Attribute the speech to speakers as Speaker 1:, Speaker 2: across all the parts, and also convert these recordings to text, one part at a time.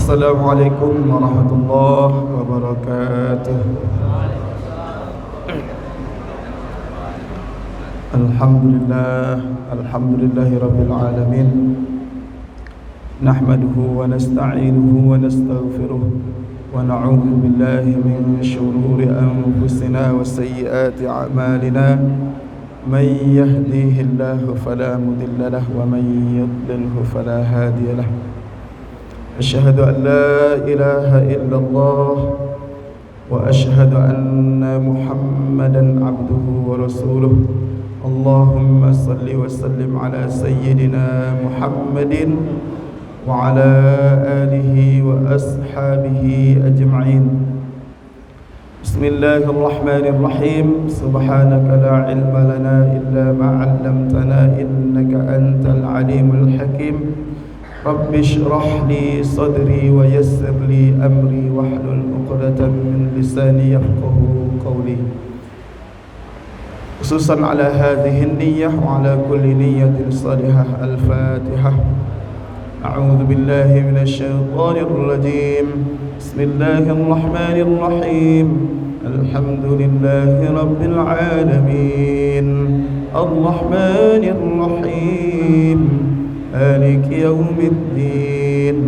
Speaker 1: Assalamualaikum warahmatullahi wabarakatuh. Alhamdulillahi rabbil alamin. Nahmaduhu wa nasta'inuhu wa nastaghfiruh wa na'udzu billahi min shururi anfusina wa sayyiati a'malina. Man yahdihillahu fala mudilla lahu wa man yudlilhu fala hadiya lahu. Asyhadu an la ilaha illallah wa asyhadu anna Muhammadan abduhu wa rasuluh. Allahumma salli wa sallim ala sayyidina Muhammadin wa ala alihi wa ashabihi ajma'in. Bismillahirrahmanirrahim. Subhanaka la ilma lana illa ma 'allamtana innaka antal alimul hakim. Rabbi shrah li sadri wa yassir li amri wahlul 'uqdatam min lisani yafqahu qawli. Khususan ala hadhihi niyyah wa ala kulli niyyatin salihah. Al-Fatihah. A'udzu billahi minasy syaithanir rajim. Bismillahir rahmanir rahim. Alhamdulillahi rabbil alamin. Ar-Rahmanir Rahim. مالك يوم الدين.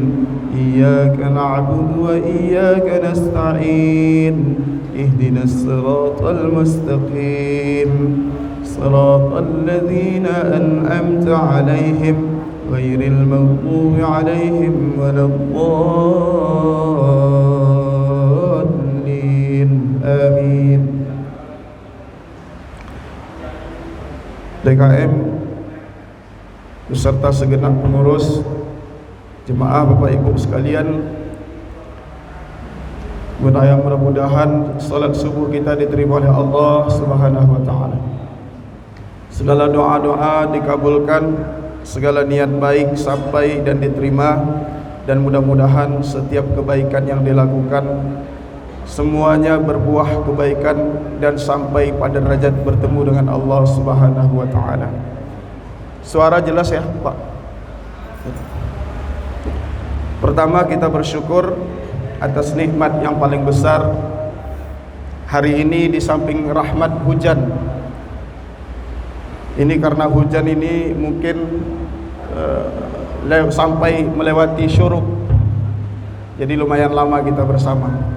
Speaker 1: إياك نعبد وإياك نستعين. اهدنا الصراط المستقيم صراط الذين أنعمت عليهم غير المغضوب عليهم ولا الضالين آمين. DKM beserta segenap pengurus, jemaah Bapak Ibu sekalian, mudah-mudahan salat subuh kita diterima oleh Allah Subhanahu wa taala. Segala doa-doa dikabulkan, segala niat baik sampai dan diterima, dan mudah-mudahan setiap kebaikan yang dilakukan semuanya berbuah kebaikan dan sampai pada derajat bertemu dengan Allah Subhanahu wa taala. Suara jelas ya, Pak? Pertama, kita bersyukur atas nikmat yang paling besar. Hari ini di samping rahmat hujan, ini karena hujan ini mungkin sampai melewati syuruk, jadi lumayan lama kita bersama.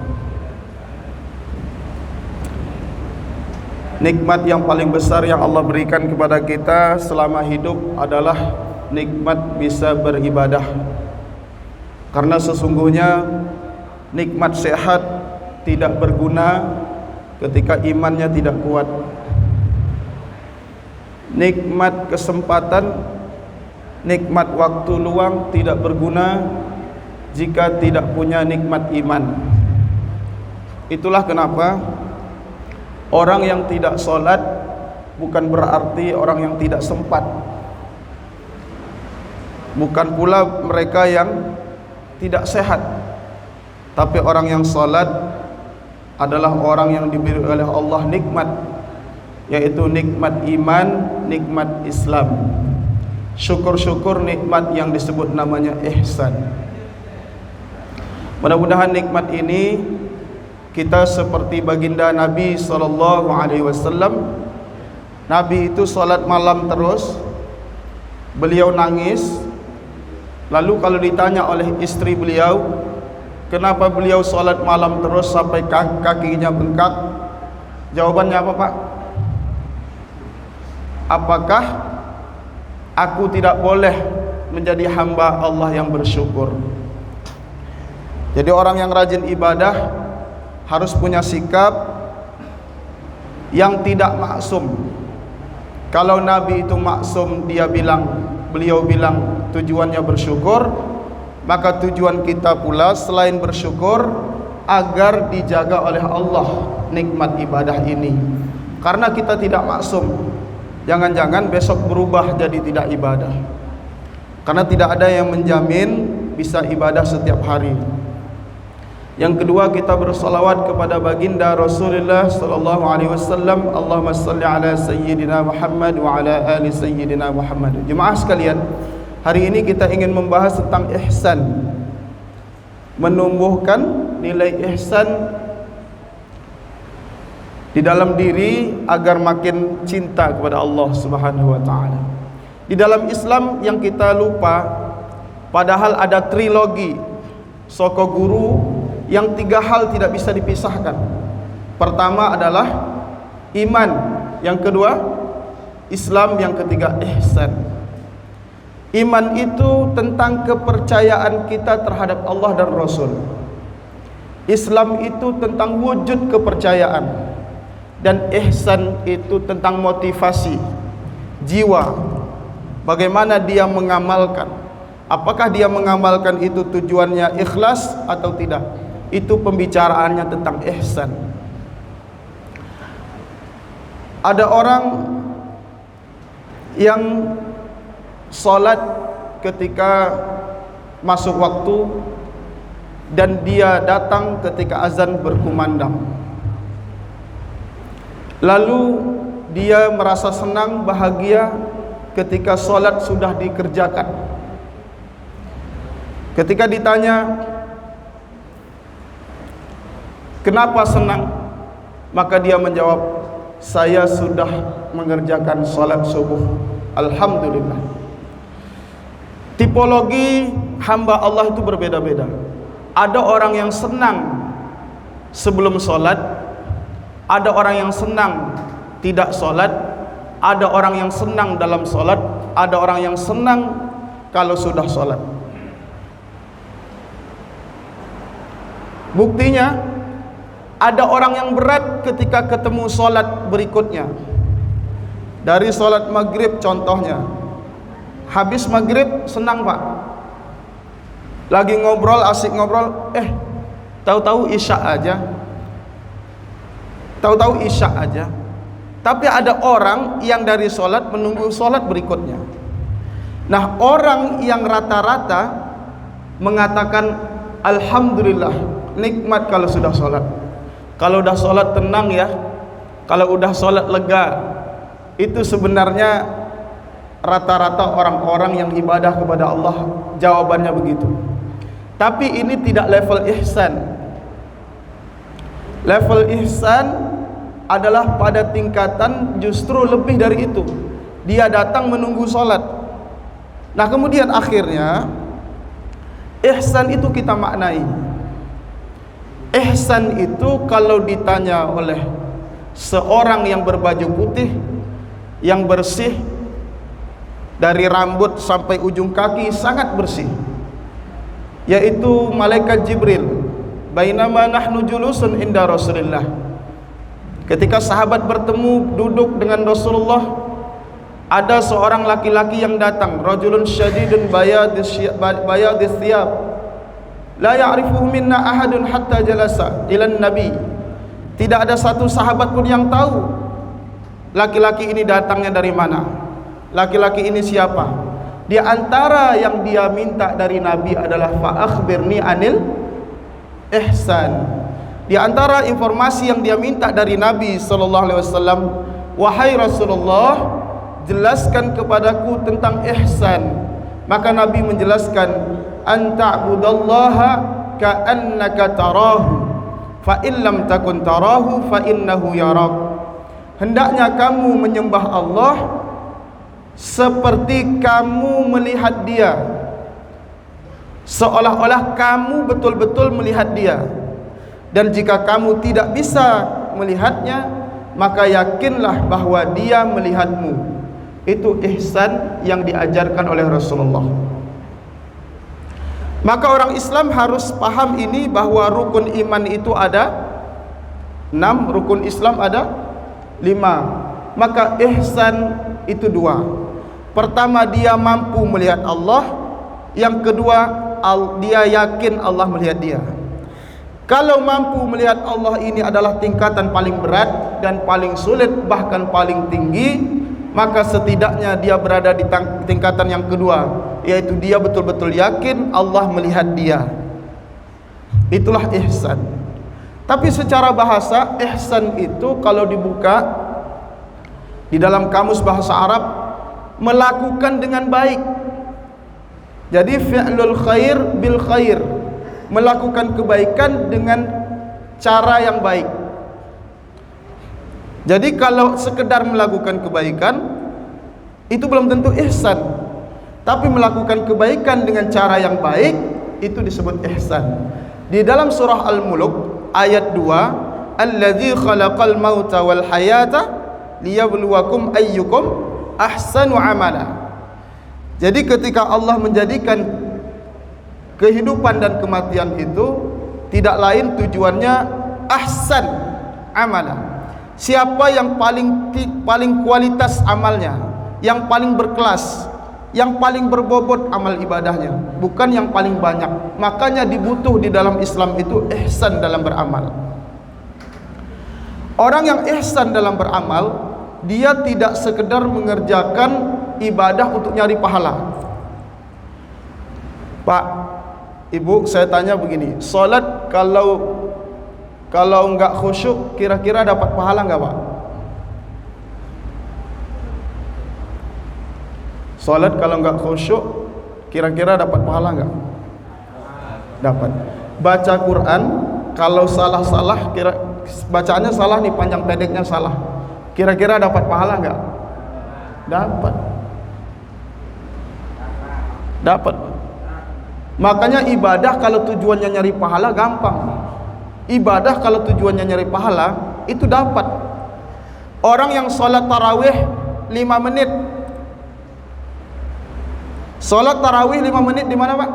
Speaker 1: Nikmat yang paling besar yang Allah berikan kepada kita selama hidup adalah nikmat bisa beribadah. Karena sesungguhnya nikmat sehat tidak berguna ketika imannya tidak kuat. Nikmat kesempatan, nikmat waktu luang tidak berguna jika tidak punya nikmat iman. Itulah kenapa orang yang tidak sholat bukan berarti orang yang tidak sempat. Bukan pula mereka yang tidak sehat. Tapi orang yang sholat adalah orang yang diberi oleh Allah nikmat, yaitu nikmat iman, nikmat Islam. Syukur-syukur nikmat yang disebut namanya ihsan. Mudah-mudahan nikmat ini kita seperti baginda Nabi SAW. Nabi itu salat malam terus. Beliau nangis. Lalu kalau ditanya oleh istri beliau, kenapa beliau salat malam terus sampai kakinya bengkak? Jawabannya apa, Pak? Apakah aku tidak boleh menjadi hamba Allah yang bersyukur? Jadi orang yang rajin ibadah harus punya sikap yang tidak maksum. Kalau Nabi itu maksum, beliau bilang tujuannya bersyukur, maka tujuan kita pula selain bersyukur agar dijaga oleh Allah nikmat ibadah ini. Karena kita tidak maksum, jangan-jangan besok berubah jadi tidak ibadah. Karena tidak ada yang menjamin bisa ibadah setiap hari. Yang kedua, kita bersalawat kepada baginda Rasulullah sallallahu alaihi wasallam. Allahumma salli ala sayyidina Muhammad wa ala ali sayyidina Muhammad. Jemaah sekalian, hari ini kita ingin membahas tentang ihsan. menumbuhkan nilai ihsan di dalam diri agar makin cinta kepada Allah Subhanahu wa taala. Di dalam Islam yang kita lupa, padahal ada trilogi Soko Guru yang 3 hal tidak bisa dipisahkan. Pertama adalah iman, yang kedua Islam, yang ketiga ihsan. Iman itu tentang kepercayaan kita terhadap Allah dan Rasul. Islam itu tentang wujud kepercayaan, dan ihsan itu tentang motivasi jiwa, bagaimana dia mengamalkan. Apakah dia mengamalkan itu tujuannya ikhlas atau tidak? Itu pembicaraannya tentang ihsan. Ada orang yang salat ketika masuk waktu dan dia datang ketika azan berkumandang. Lalu dia merasa senang, bahagia ketika salat sudah dikerjakan. Ketika ditanya, kenapa senang? Maka dia menjawab, saya sudah mengerjakan salat subuh. Alhamdulillah. Tipologi hamba Allah itu berbeda-beda. Ada orang yang senang sebelum salat, ada orang yang senang tidak salat, ada orang yang senang dalam salat, ada orang yang senang kalau sudah salat. Buktinya, ada orang yang berat ketika ketemu salat berikutnya. Dari salat maghrib contohnya, habis maghrib senang pak, lagi ngobrol, asik ngobrol, tahu-tahu isya aja, tahu-tahu isya aja. Tapi ada orang yang dari salat menunggu salat berikutnya. Nah, orang yang rata-rata mengatakan alhamdulillah, nikmat kalau sudah salat. Kalau udah salat tenang ya, kalau udah salat lega. Itu sebenarnya rata-rata orang-orang yang ibadah kepada Allah jawabannya begitu. Tapi ini tidak level ihsan. Level ihsan adalah pada tingkatan justru lebih dari itu. Dia datang menunggu salat. Nah, kemudian akhirnya ihsan itu kita maknai. Ihsan itu kalau ditanya oleh seorang yang berbaju putih, yang bersih dari rambut sampai ujung kaki, sangat bersih, yaitu malaikat Jibril. Bainama nahnu julusun inda Rasulillah, ketika sahabat bertemu duduk dengan Rasulullah, ada seorang laki-laki yang datang, rajulun syadidun bayadis thiyab, la ya'rifuhu minna ahadun hatta jalasa ilan nabi. Tidak ada satu sahabat pun yang tahu laki-laki ini datangnya dari mana, laki-laki ini siapa. Di antara yang dia minta dari Nabi adalah fa akhbirni anil ihsan. Di antara informasi yang dia minta dari Nabi sallallahu alaihi wasallam, wahai Rasulullah, jelaskan kepadaku tentang ihsan. Maka Nabi menjelaskan, an ta'budallaha ka'annaka tarahu fa in lam takun tarahu fa innahu yarak. Hendaknya kamu menyembah Allah seperti kamu melihat dia, seolah-olah kamu betul-betul melihat dia. Dan jika kamu tidak bisa melihatnya, maka yakinlah bahwa dia melihatmu. Itu ihsan yang diajarkan oleh Rasulullah. Maka orang Islam harus paham ini, bahwa rukun iman itu ada 6, rukun Islam ada 5. Maka ihsan itu 2. Pertama, dia mampu melihat Allah. Yang kedua, dia yakin Allah melihat dia. Kalau mampu melihat Allah ini adalah tingkatan paling berat dan paling sulit, bahkan paling tinggi, maka setidaknya dia berada di tingkatan yang kedua, yaitu dia betul-betul yakin Allah melihat dia. Itulah ihsan. Tapi secara bahasa, ihsan itu kalau dibuka di dalam kamus bahasa Arab, melakukan dengan baik. Jadi fi'lul khair bil khair, melakukan kebaikan dengan cara yang baik. Jadi kalau sekedar melakukan kebaikan itu belum tentu ihsan, tapi melakukan kebaikan dengan cara yang baik itu disebut ihsan. Di dalam surah Al-Mulk ayat 2, allazi khalaqal mauta wal hayata liyabluwakum ayyukum ahsanu amala. Jadi ketika Allah menjadikan kehidupan dan kematian itu tidak lain tujuannya ahsan amala. Siapa yang paling kualitas amalnya, yang paling berkelas, yang paling berbobot amal ibadahnya, bukan yang paling banyak. Makanya dibutuh di dalam Islam itu ihsan dalam beramal. Orang yang ihsan dalam beramal, dia tidak sekedar mengerjakan ibadah untuk nyari pahala. Pak, Ibu, saya tanya begini, salat kalau enggak khusyuk kira-kira dapat pahala enggak, Pak? Salat kalau enggak khusyuk kira-kira dapat pahala enggak? Dapat. Baca Quran kalau salah-salah, bacaannya salah nih, panjang pendeknya salah, kira-kira dapat pahala enggak? Dapat. Dapat. Makanya ibadah kalau tujuannya nyari pahala gampang. Ibadah kalau tujuannya nyari pahala itu dapat. Orang yang sholat tarawih 5 menit, sholat tarawih 5 menit di mana, Pak?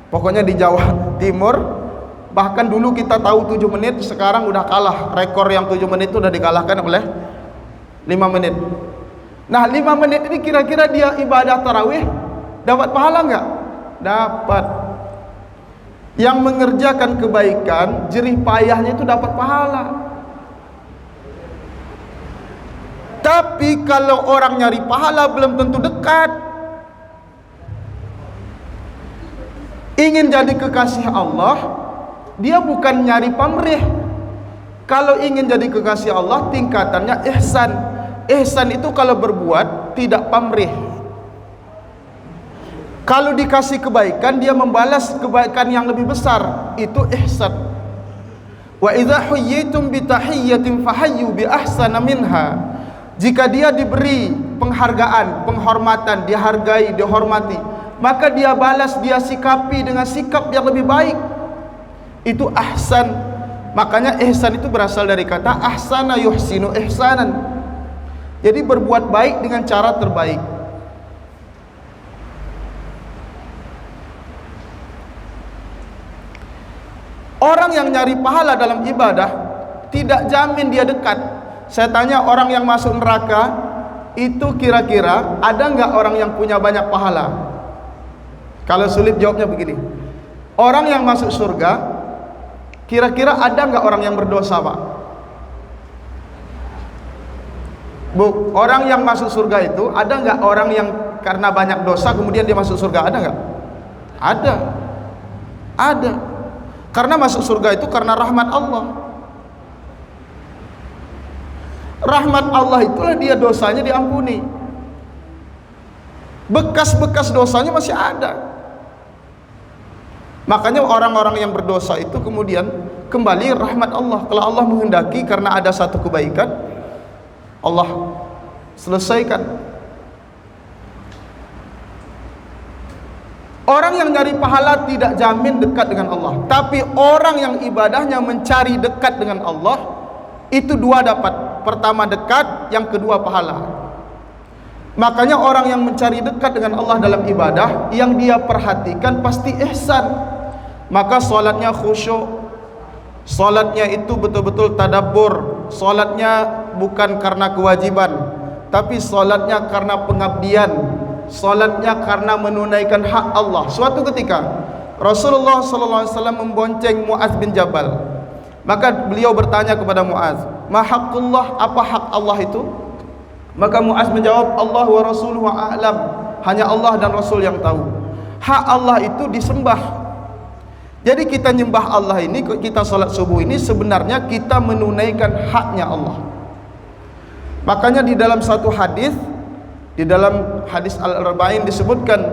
Speaker 1: Pokoknya di Jawa Timur. Bahkan dulu kita tahu 7 menit, sekarang udah kalah. Rekor yang 7 menit itu udah dikalahkan oleh 5 menit. Nah, 5 menit ini kira-kira dia ibadah tarawih dapat pahala enggak? Dapat. Yang mengerjakan kebaikan, jerih payahnya itu dapat pahala. Tapi kalau orang nyari pahala belum tentu dekat. Ingin jadi kekasih Allah, dia bukan nyari pamrih. Kalau ingin jadi kekasih Allah, tingkatannya ihsan. Ihsan itu kalau berbuat tidak pamrih. Kalau dikasih kebaikan, dia membalas kebaikan yang lebih besar, itu ihsan. Wa idza huyyitum bi tahiyyatin fahayyu bi ahsana minha. Jika dia diberi penghargaan, penghormatan, dihargai, dihormati, maka dia balas, dia sikapi dengan sikap yang lebih baik. Itu ahsan. Makanya ihsan itu berasal dari kata ahsana yuhsinu ihsanan. Jadi berbuat baik dengan cara terbaik. Orang yang nyari pahala dalam ibadah tidak jamin dia dekat. Saya tanya orang yang masuk neraka itu kira-kira ada nggak orang yang punya banyak pahala? Kalau sulit jawabnya begini, orang yang masuk surga kira-kira ada nggak orang yang berdosa, Pak? Bu, orang yang masuk surga itu ada nggak orang yang karena banyak dosa kemudian dia masuk surga? Ada nggak? Ada. Ada. Karena masuk surga itu karena rahmat Allah. Rahmat Allah itulah dia dosanya diampuni. Bekas-bekas dosanya masih ada. Makanya orang-orang yang berdosa itu kemudian kembali rahmat Allah. Kalau Allah menghendaki karena ada satu kebaikan, Allah selesaikan. Orang yang nyari pahala tidak jamin dekat dengan Allah. Tapi orang yang ibadahnya mencari dekat dengan Allah, itu dua dapat. Pertama dekat, yang kedua pahala. Makanya orang yang mencari dekat dengan Allah dalam ibadah, yang dia perhatikan pasti ihsan. Maka solatnya khusyuk, solatnya itu betul-betul tadabbur, solatnya bukan karena kewajiban, tapi solatnya karena pengabdian, solatnya karena menunaikan hak Allah. Suatu ketika Rasulullah SAW membonceng Muaz bin Jabal, maka beliau bertanya kepada Muaz, ma haqqullah, apa hak Allah itu? Maka Muaz menjawab, Allah wa rasuluhu a'lam, hanya Allah dan Rasul yang tahu. Hak Allah itu disembah. Jadi kita nyembah Allah ini, kita salat subuh ini sebenarnya kita menunaikan haknya Allah. Makanya di dalam satu hadis, di dalam hadis Al-Arba'in disebutkan,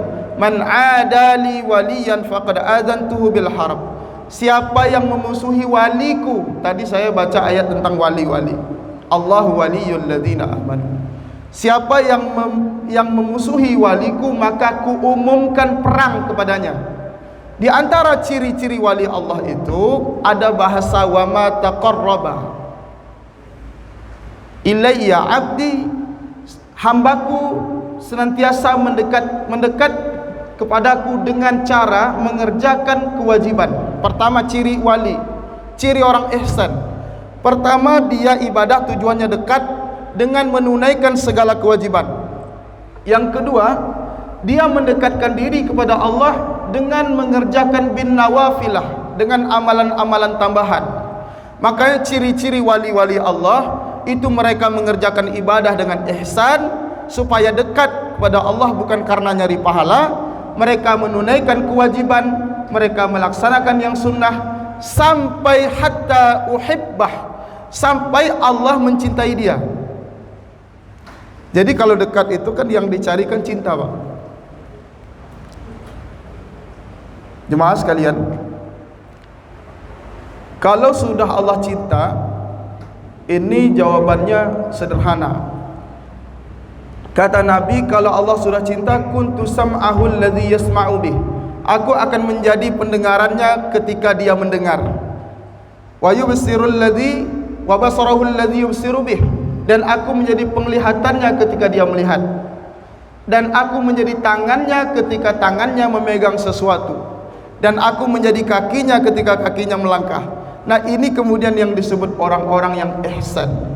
Speaker 1: man adali waliyan faqad adzantuhu bil harb. Siapa yang memusuhi waliku, tadi saya baca ayat tentang wali-wali. Allahu waliyul ladzina amanu. Siapa yang memusuhi waliku, maka ku umumkan perang kepadanya. Di antara ciri-ciri wali Allah itu ada bahasa wa ma taqarraba ilayya abdi, hambaku senantiasa mendekat kepadaku dengan cara mengerjakan kewajiban. Pertama, ciri wali, ciri orang ihsan. Pertama, dia ibadah tujuannya dekat dengan menunaikan segala kewajiban. Yang kedua, dia mendekatkan diri kepada Allah dengan mengerjakan bin nawafilah, dengan amalan-amalan tambahan. Makanya ciri-ciri wali-wali Allah itu mereka mengerjakan ibadah dengan ihsan supaya dekat kepada Allah, bukan karena nyari pahala. Mereka menunaikan kewajiban, mereka melaksanakan yang sunnah, sampai hatta uhibbah, sampai Allah mencintai dia. Jadi kalau dekat itu kan yang dicarikan cinta, Pak. Jemaah sekalian, kalau sudah Allah cinta, ini jawabannya sederhana. Kata Nabi, kalau Allah sudah cinta, kuntu sam'ahul ladzi yasma'u bih, aku akan menjadi pendengarannya ketika dia mendengar. Wa yubsirul ladzi wa basarahul ladzi yubsiru bih, dan aku menjadi penglihatannya ketika dia melihat, dan aku menjadi tangannya ketika tangannya memegang sesuatu, dan aku menjadi kakinya ketika kakinya melangkah. Nah, ini kemudian yang disebut orang-orang yang ihsan.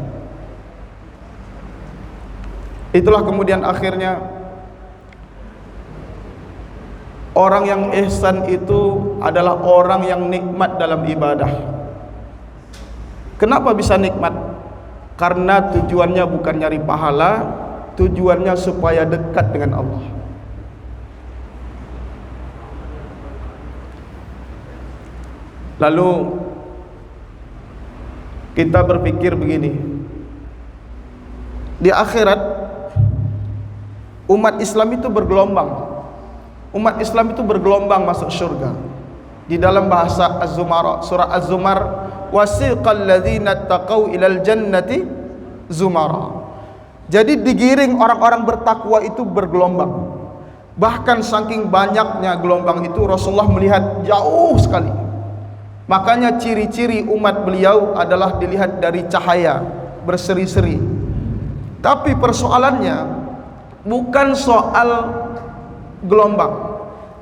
Speaker 1: Itulah kemudian akhirnya orang yang ihsan itu adalah orang yang nikmat dalam ibadah. Kenapa bisa nikmat? Karena tujuannya bukan nyari pahala, tujuannya supaya dekat dengan Allah. Lalu kita berpikir begini, di akhirat umat Islam itu bergelombang. Umat Islam itu bergelombang masuk surga. Di dalam bahasa Az-Zumar, surah Az-Zumar, wasiqal ladzina taqau ilal jannati zumara. Jadi digiring orang-orang bertakwa itu bergelombang. Bahkan saking banyaknya gelombang itu, Rasulullah melihat jauh sekali. Makanya ciri-ciri umat beliau adalah dilihat dari cahaya berseri-seri. Tapi persoalannya bukan soal gelombang,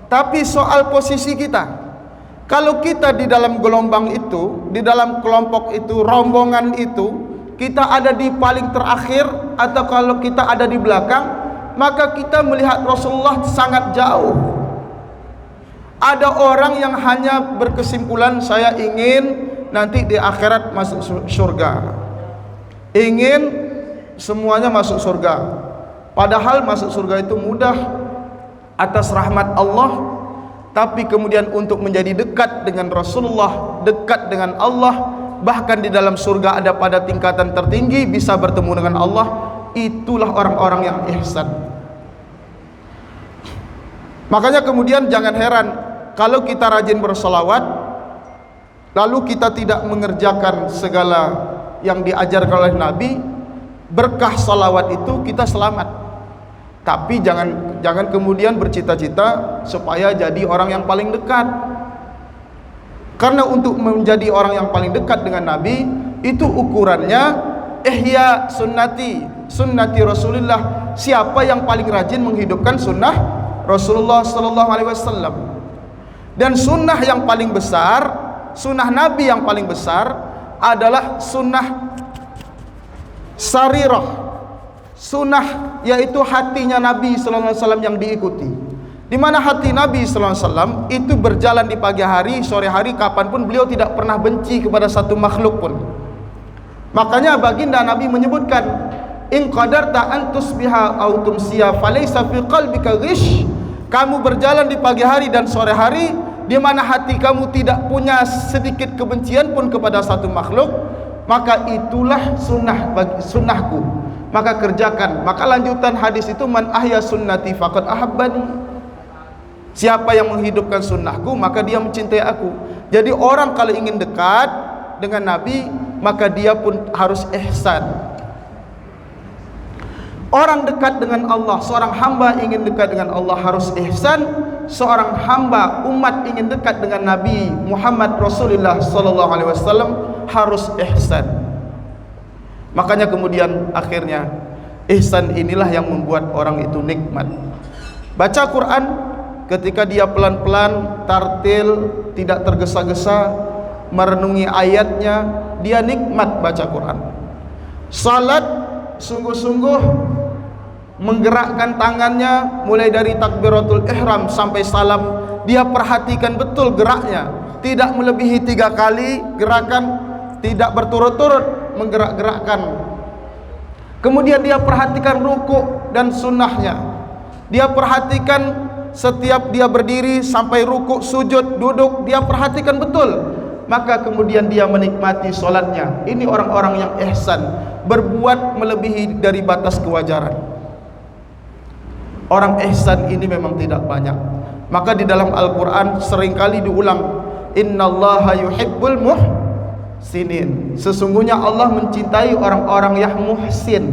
Speaker 1: tapi soal posisi kita. Kalau kita di dalam gelombang itu, di dalam kelompok itu, rombongan itu, kita ada di paling terakhir, atau kalau kita ada di belakang, maka kita melihat Rasulullah sangat jauh. Ada orang yang hanya berkesimpulan, saya ingin nanti di akhirat masuk surga, ingin semuanya masuk surga. Padahal masuk surga itu mudah atas rahmat Allah. Tapi kemudian untuk menjadi dekat dengan Rasulullah, dekat dengan Allah, bahkan di dalam surga ada pada tingkatan tertinggi bisa bertemu dengan Allah, itulah orang-orang yang ihsan. Makanya kemudian jangan heran kalau kita rajin bersolawat, lalu kita tidak mengerjakan segala yang diajarkan oleh Nabi, berkah salawat itu kita selamat. Tapi jangan kemudian bercita-cita supaya jadi orang yang paling dekat. Karena untuk menjadi orang yang paling dekat dengan Nabi, itu ukurannya ihya sunnati Rasulullah. Siapa yang paling rajin menghidupkan sunnah Rasulullah sallallahu alaihi wasallam. Dan sunnah yang paling besar, sunnah Nabi yang paling besar adalah sunnah sarirah. Sunnah yaitu hatinya Nabi sallallahu alaihi wasallam yang diikuti. Di mana hati Nabi sallallahu alaihi wasallam itu berjalan di pagi hari, sore hari, kapanpun beliau tidak pernah benci kepada satu makhluk pun. Makanya baginda Nabi menyebutkan, in qadarta an tusbiha aw tumsiya falaysa fi qalbika ghish. Kamu berjalan di pagi hari dan sore hari, di mana hati kamu tidak punya sedikit kebencian pun kepada satu makhluk, maka itulah sunnahku. Maka kerjakan. Maka lanjutan hadis itu, man ahya sunnati faqad ahabbani. Siapa yang menghidupkan sunnahku, maka dia mencintai aku. Jadi orang kalau ingin dekat dengan Nabi, maka dia pun harus ihsan. Orang dekat dengan Allah, seorang hamba ingin dekat dengan Allah harus ihsan. Seorang hamba umat ingin dekat dengan Nabi Muhammad Rasulullah sallallahu alaihi wasallam harus ihsan. Makanya kemudian akhirnya ihsan inilah yang membuat orang itu nikmat. Baca Quran ketika dia pelan-pelan, tartil, tidak tergesa-gesa, merenungi ayatnya, dia nikmat baca Quran. Salat sungguh-sungguh, menggerakkan tangannya mulai dari takbiratul ihram sampai salam, dia perhatikan betul geraknya, tidak melebihi 3 kali gerakan, tidak berturut-turut menggerak-gerakkan. Kemudian dia perhatikan ruku dan sunnahnya, dia perhatikan setiap dia berdiri sampai ruku, sujud, duduk, dia perhatikan betul. Maka kemudian dia menikmati solatnya. Ini orang-orang yang ihsan, berbuat melebihi dari batas kewajaran. Orang ihsan ini memang tidak banyak. Maka di dalam Al-Quran seringkali diulang, innallaha yuhibbul muhsinin. Sesungguhnya Allah mencintai orang-orang yang muhsin,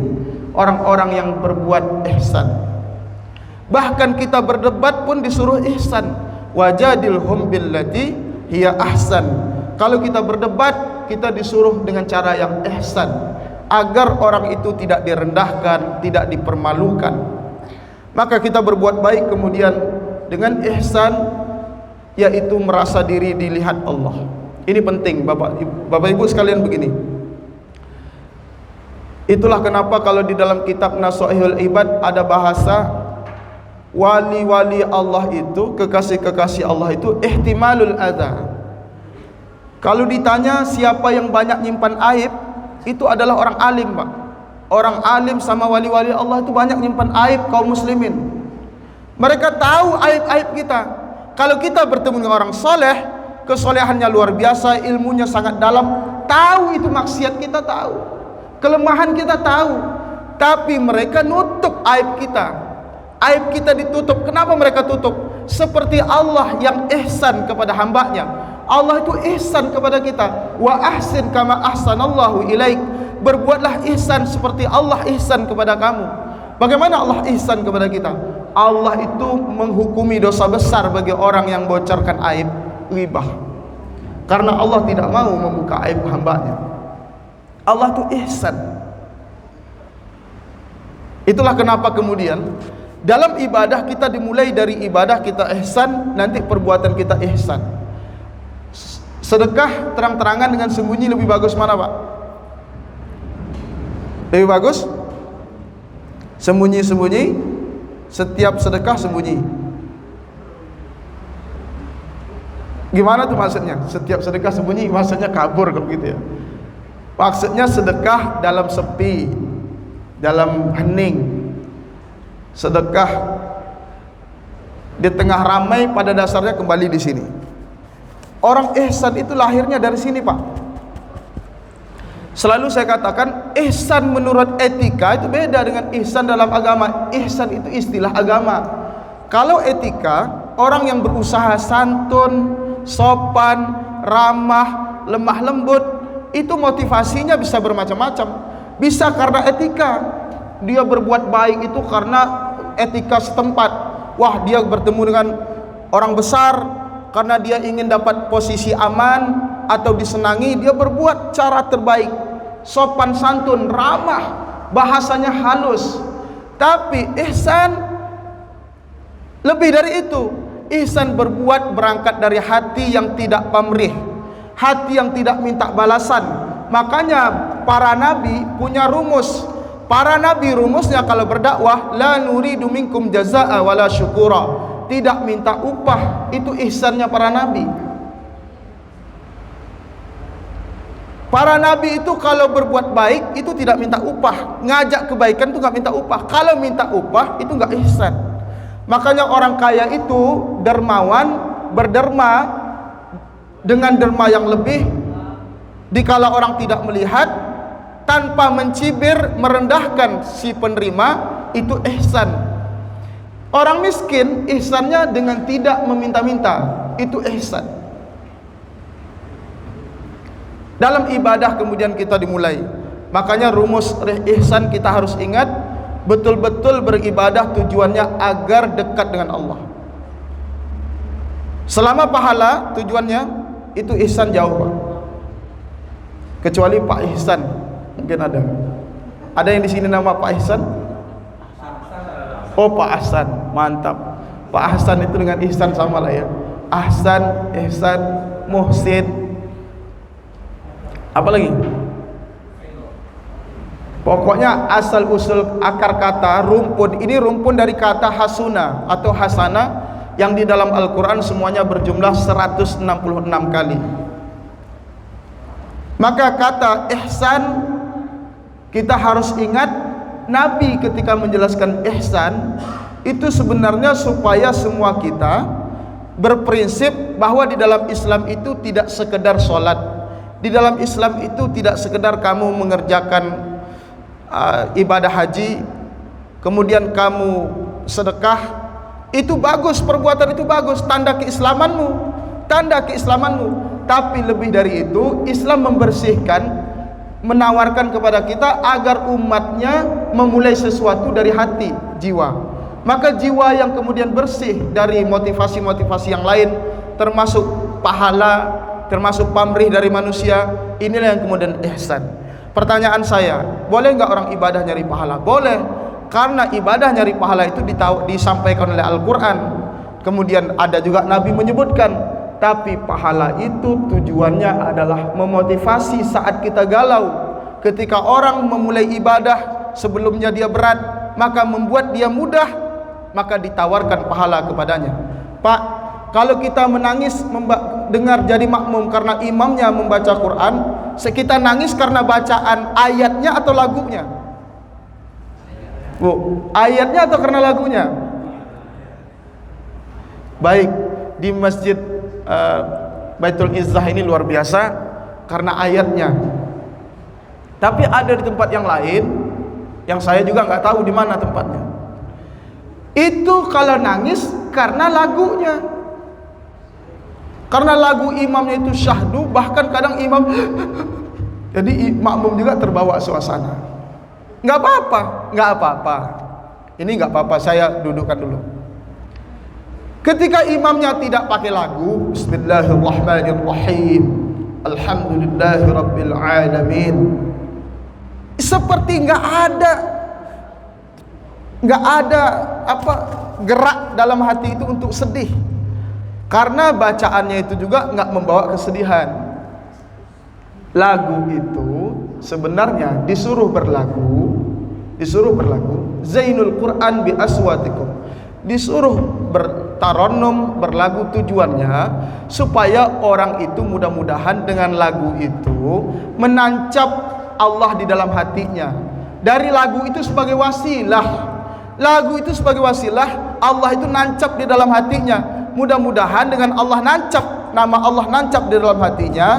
Speaker 1: orang-orang yang berbuat ihsan. Bahkan kita berdebat pun disuruh ihsan. Wajadilhum billati hiya ahsan. Kalau kita berdebat, kita disuruh dengan cara yang ihsan, agar orang itu tidak direndahkan, tidak dipermalukan. Maka kita berbuat baik kemudian dengan ihsan, yaitu merasa diri dilihat Allah. Ini penting Bapak Ibu sekalian begini. Itulah kenapa kalau di dalam kitab Nasaihul Ibad ada bahasa wali-wali Allah itu, kekasih-kekasih Allah itu ihtimalul adza. Kalau ditanya siapa yang banyak nyimpan aib, itu adalah orang alim, Pak. Orang alim sama wali-wali Allah itu banyak nyimpan aib kaum muslimin. Mereka tahu aib-aib kita. Kalau kita bertemu dengan orang soleh, kesolehannya luar biasa, ilmunya sangat dalam, tahu itu maksiat kita tahu, kelemahan kita tahu, tapi mereka nutup aib kita. Aib kita ditutup. Kenapa mereka tutup? Seperti Allah yang ihsan kepada hambanya. Allah itu ihsan kepada kita. Wa ahsin kama ahsanallahu ilaik. Berbuatlah ihsan seperti Allah ihsan kepada kamu. Bagaimana Allah ihsan kepada kita? Allah itu menghukumi dosa besar bagi orang yang bocorkan aib ghibah. Karena Allah tidak mau membuka aib hambanya. Allah itu ihsan. Itulah kenapa kemudian dalam ibadah kita dimulai dari ibadah kita ihsan, nanti perbuatan kita ihsan. Sedekah terang-terangan dengan sembunyi lebih bagus mana, Pak? Lebih bagus? Sembunyi-sembunyi, setiap sedekah sembunyi. Gimana tuh maksudnya? Setiap sedekah sembunyi, maksudnya kabur kalau gitu ya. Maksudnya sedekah dalam sepi, dalam hening. Sedekah di tengah ramai, pada dasarnya kembali di sini. Orang ihsan itu lahirnya dari sini, Pak. Selalu saya katakan, ihsan menurut etika itu beda dengan ihsan dalam agama. Ihsan itu istilah agama. Kalau etika, orang yang berusaha santun, sopan, ramah, lemah lembut, itu motivasinya bisa bermacam-macam. Bisa karena etika, dia berbuat baik itu karena etika setempat. Wah, dia bertemu dengan orang besar karena dia ingin dapat posisi aman atau disenangi, dia berbuat cara terbaik, sopan santun, ramah, bahasanya halus. Tapi ihsan lebih dari itu. Ihsan berbuat berangkat dari hati yang tidak pamrih, hati yang tidak minta balasan. Makanya para nabi punya rumus. Para nabi rumusnya kalau berdakwah, la nuridu minkum jazaa'a wala syukura. Tidak minta upah, itu ihsannya para nabi. Para nabi itu kalau berbuat baik itu tidak minta upah, ngajak kebaikan itu nggak minta upah. Kalau minta upah itu nggak ihsan. Makanya orang kaya itu dermawan, berderma dengan derma yang lebih, dikala orang tidak melihat, tanpa mencibir, merendahkan si penerima, itu ihsan. Orang miskin ihsannya dengan tidak meminta-minta, itu ihsan. Dalam ibadah kemudian kita dimulai. Makanya rumus ihsan kita harus ingat, betul-betul beribadah tujuannya agar dekat dengan Allah. Selama pahala tujuannya itu ihsan jauh, Pak. Kecuali Pak Ihsan, mungkin ada. Ada yang di sini nama Pak Ihsan? Oh, Pak Ahsan, mantap. Pak Ahsan itu dengan ihsan sama lah ya. Ahsan, ihsan, muhsin. Apa lagi? Pokoknya asal usul akar kata rumpun ini rumpun dari kata hasuna atau hasana yang di dalam Al-Quran semuanya berjumlah 166 kali. Maka kata ihsan kita harus ingat, Nabi ketika menjelaskan ihsan itu sebenarnya supaya semua kita berprinsip bahwa di dalam Islam itu tidak sekedar sholat, di dalam Islam itu tidak sekedar kamu mengerjakan ibadah haji kemudian kamu sedekah, itu bagus, perbuatan itu bagus, tanda keislamanmu, tapi lebih dari itu Islam membersihkan, menawarkan kepada kita agar umatnya memulai sesuatu dari hati, jiwa. Maka jiwa yang kemudian bersih dari motivasi-motivasi yang lain, termasuk pahala, termasuk pamrih dari manusia, inilah yang kemudian ihsan. Pertanyaan saya, boleh nggak orang ibadah nyari pahala? Boleh, karena ibadah nyari pahala itu disampaikan oleh Al-Quran. Kemudian ada juga Nabi menyebutkan. Tapi pahala itu tujuannya adalah memotivasi saat kita galau. Ketika orang memulai ibadah sebelumnya dia berat, maka membuat dia mudah, maka ditawarkan pahala kepadanya. Pak, kalau kita menangis dengar jadi makmum karena imamnya membaca Quran, kita nangis karena bacaan ayatnya atau lagunya? Bu, ayatnya atau karena lagunya? Baik, di masjid Baitul Izzah ini luar biasa karena ayatnya. Tapi ada di tempat yang lain yang saya juga nggak tahu di mana tempatnya. Itu kalau nangis karena lagunya. Karena lagu imamnya itu syahdu, bahkan kadang imam jadi makmum juga terbawa suasana. Nggak apa-apa. Ini nggak apa-apa, saya dudukkan dulu. Ketika imamnya tidak pakai lagu, Bismillahirrahmanirrahim, Alhamdulillahirabbil alamin, seperti nggak ada gerak dalam hati itu untuk sedih, karena bacaannya itu juga nggak membawa kesedihan. Lagu itu sebenarnya disuruh berlagu, Zainul Quran bi aswatikum, disuruh bertaronum, berlagu, tujuannya supaya orang itu mudah-mudahan dengan lagu itu menancap Allah di dalam hatinya. Dari lagu itu sebagai wasilah, Allah itu nancap di dalam hatinya. Mudah-mudahan dengan Allah nancap, nama Allah nancap di dalam hatinya,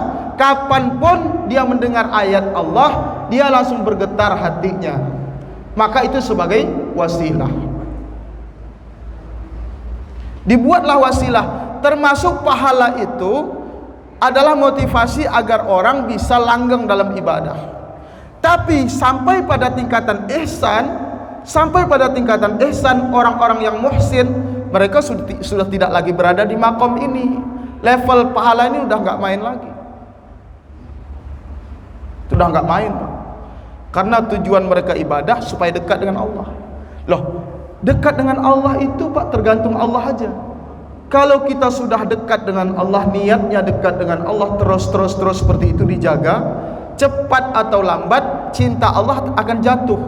Speaker 1: kapanpun dia mendengar ayat Allah, dia langsung bergetar hatinya. Maka itu sebagai wasilah. Dibuatlah wasilah, termasuk pahala itu adalah motivasi agar orang bisa langgeng dalam ibadah. Tapi sampai pada tingkatan ihsan, orang-orang yang muhsin, mereka sudah tidak lagi berada di makom ini. Level pahala ini udah nggak main lagi. Sudah nggak main, Pak. Karena tujuan mereka ibadah supaya dekat dengan Allah. Loh, dekat dengan Allah itu, Pak, tergantung Allah aja. Kalau kita sudah dekat dengan Allah, niatnya dekat dengan Allah, terus seperti itu dijaga, cepat atau lambat cinta Allah akan jatuh.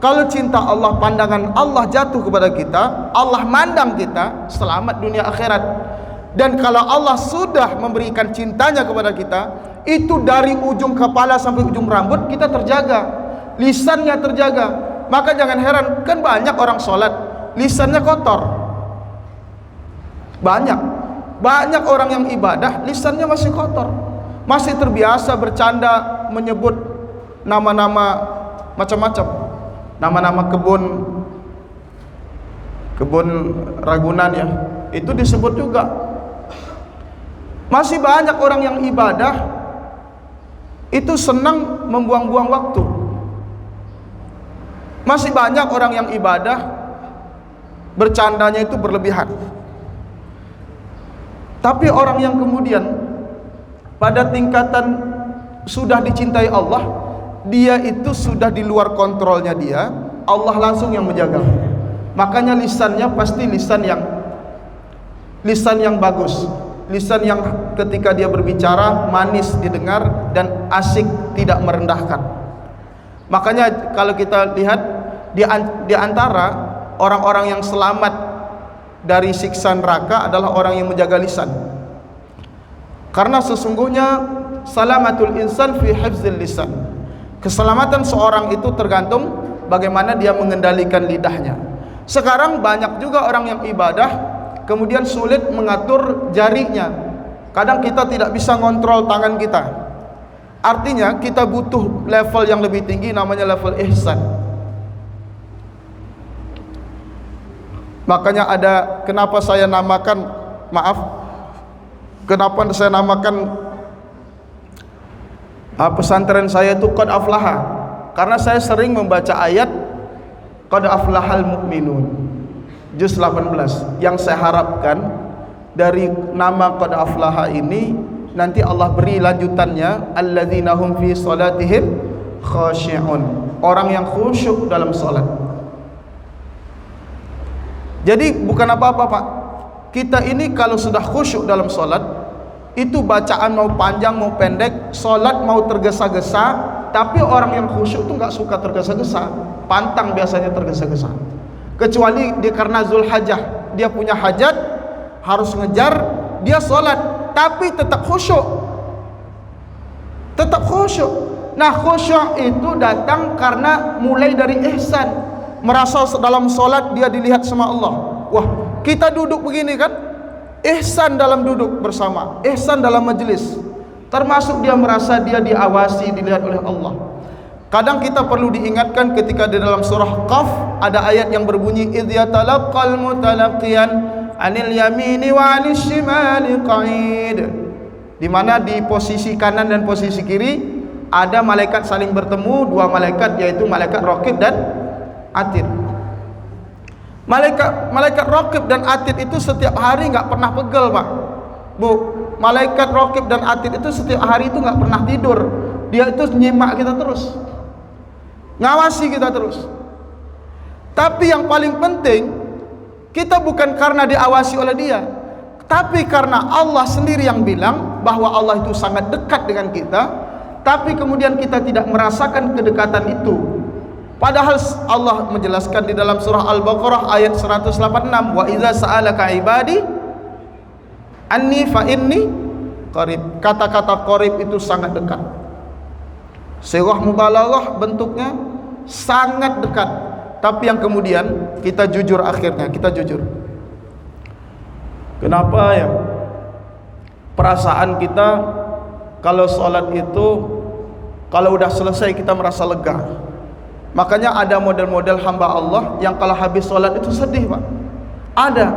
Speaker 1: Kalau cinta Allah, pandangan Allah jatuh kepada kita, Allah mandang kita, selamat dunia akhirat. Dan kalau Allah sudah memberikan cintanya kepada kita, itu dari ujung kepala sampai ujung rambut kita terjaga, lisannya terjaga. Maka jangan heran, kan banyak orang sholat lisannya kotor. Banyak orang yang ibadah lisannya masih kotor, masih terbiasa bercanda, menyebut nama-nama macam-macam, nama-nama kebun kebun Ragunan ya, itu disebut juga. Masih banyak orang yang ibadah itu senang membuang-buang waktu. Masih banyak orang yang ibadah bercandanya itu berlebihan. Tapi orang yang kemudian pada tingkatan sudah dicintai Allah, dia itu sudah di luar kontrolnya dia, Allah langsung yang menjaga. Makanya lisannya pasti lisan yang bagus, lisan yang ketika dia berbicara manis didengar dan asik, tidak merendahkan. Makanya kalau kita lihat di antara orang-orang yang selamat dari siksa neraka adalah orang yang menjaga lisan. Karena sesungguhnya salamatul insan fi hifzil lisan. Keselamatan seorang itu tergantung bagaimana dia mengendalikan lidahnya. Sekarang banyak juga orang yang ibadah kemudian sulit mengatur jarinya. Kadang kita tidak bisa ngontrol tangan kita. Artinya kita butuh level yang lebih tinggi, namanya level ihsan. Makanya ada, kenapa saya namakan pesantren saya itu Qad Aflaha, karena saya sering membaca ayat Qad Aflahal Mu'minun juz 18. Yang saya harapkan dari nama Qad Aflaha ini nanti Allah beri lanjutannya, alladzina hum fi salatihim khashi'un, orang yang khusyuk dalam salat. Jadi bukan apa-apa Pak, kita ini kalau sudah khusyuk dalam solat, itu bacaan mau panjang mau pendek, solat mau tergesa-gesa. Tapi orang yang khusyuk itu nggak suka tergesa-gesa, pantang biasanya tergesa-gesa. Kecuali dia karena Zulhajjah, dia punya hajat harus ngejar, dia solat tapi tetap khusyuk, tetap khusyuk. Nah khusyuk itu datang karena mulai dari ihsan, merasa dalam solat dia dilihat sama Allah. Wah, kita duduk begini kan, ihsan dalam duduk bersama, ihsan dalam majelis, termasuk dia merasa dia diawasi, dilihat oleh Allah. Kadang kita perlu diingatkan ketika di dalam surah Qaf ada ayat yang berbunyi idh yatalaqal mutalaqiyan anil yamini wa anil shimali qa'id, di mana di posisi kanan dan posisi kiri ada malaikat saling bertemu, dua malaikat, yaitu malaikat Raqib dan Atid. Malaikat Raqib dan Atid itu setiap hari nggak pernah pegel Pak, Bu. Malaikat Raqib dan Atid itu setiap hari itu nggak pernah tidur. Dia itu nyimak kita terus, ngawasi kita terus. Tapi yang paling penting, kita bukan karena diawasi oleh dia, tapi karena Allah sendiri yang bilang bahwa Allah itu sangat dekat dengan kita. Tapi kemudian kita tidak merasakan kedekatan itu. Padahal Allah menjelaskan di dalam surah Al-Baqarah ayat 186, wa idza sa'alaka ibadi anni fa inni qarib. Kata-kata qarib itu sangat dekat. Sirah mubalaghah bentuknya sangat dekat. Tapi yang kemudian kita jujur, akhirnya kita jujur. Kenapa ya? Perasaan kita kalau sholat itu kalau udah selesai kita merasa lega. Makanya ada model-model hamba Allah yang kalau habis sholat itu sedih Pak. Ada.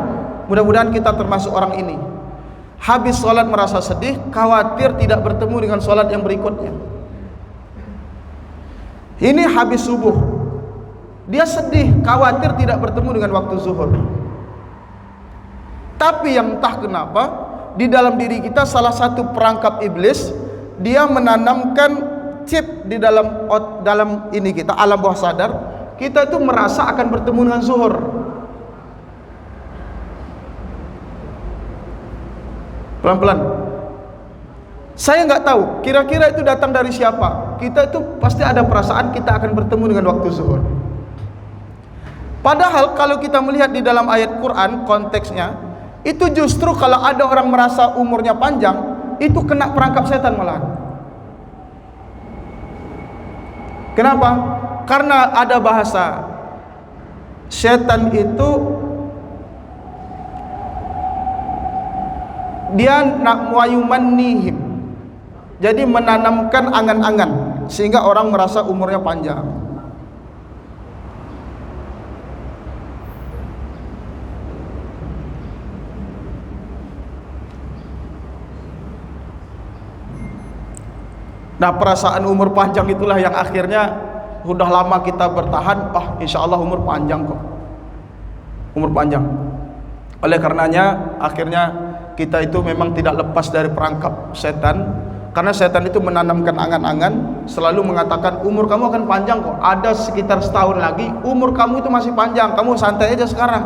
Speaker 1: Mudah-mudahan kita termasuk orang ini. Habis sholat merasa sedih, khawatir tidak bertemu dengan sholat yang berikutnya. Ini habis subuh, dia sedih, khawatir tidak bertemu dengan waktu zuhur. Tapi yang entah kenapa di dalam diri kita salah satu perangkap iblis, dia menanamkan chip di dalam ini kita, alam bawah sadar kita itu merasa akan bertemu dengan zuhur. Pelan-pelan. Saya nggak tahu kira-kira itu datang dari siapa. Kita itu pasti ada perasaan kita akan bertemu dengan waktu zuhur. Padahal kalau kita melihat di dalam ayat Quran konteksnya, itu justru kalau ada orang merasa umurnya panjang, itu kena perangkap setan malahan. Kenapa? Karena ada bahasa setan itu dia nak wayumannihim, jadi menanamkan angan-angan sehingga orang merasa umurnya panjang. Nah, perasaan umur panjang itulah yang akhirnya udah lama kita bertahan, insya Allah umur panjang kok, umur panjang. Oleh karenanya akhirnya kita itu memang tidak lepas dari perangkap setan, karena setan itu menanamkan angan-angan, selalu mengatakan umur kamu akan panjang kok, ada sekitar setahun lagi umur kamu itu masih panjang, kamu santai aja sekarang.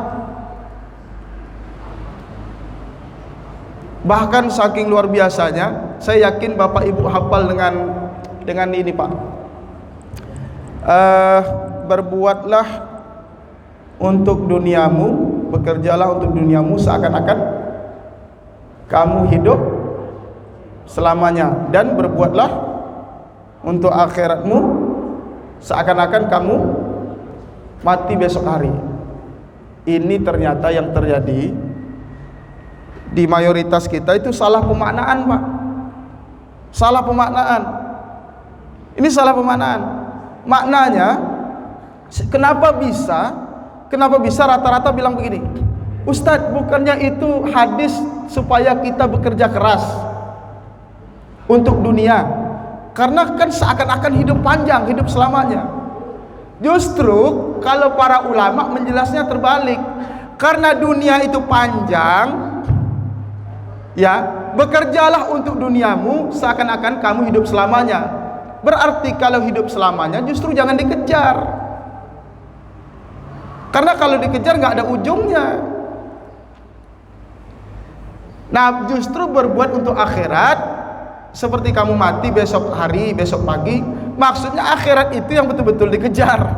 Speaker 1: Bahkan saking luar biasanya, saya yakin Bapak Ibu hafal dengan ini Pak. Berbuatlah untuk duniamu, bekerjalah untuk duniamu seakan-akan kamu hidup selamanya, dan berbuatlah untuk akhiratmu seakan-akan kamu mati besok hari. Ini ternyata yang terjadi di mayoritas kita itu salah pemaknaan Pak, salah pemaknaan. Ini salah pemaknaan. Maknanya kenapa bisa rata-rata bilang begini, Ustadz, bukannya itu hadis supaya kita bekerja keras untuk dunia, karena kan seakan-akan hidup panjang, hidup selamanya. Justru kalau para ulama menjelasnya terbalik, karena dunia itu panjang, ya, bekerjalah untuk duniamu seakan-akan kamu hidup selamanya. Berarti kalau hidup selamanya justru jangan dikejar, karena kalau dikejar nggak ada ujungnya. Nah, justru berbuat untuk akhirat, seperti kamu mati besok hari, besok pagi, maksudnya akhirat itu yang betul-betul dikejar.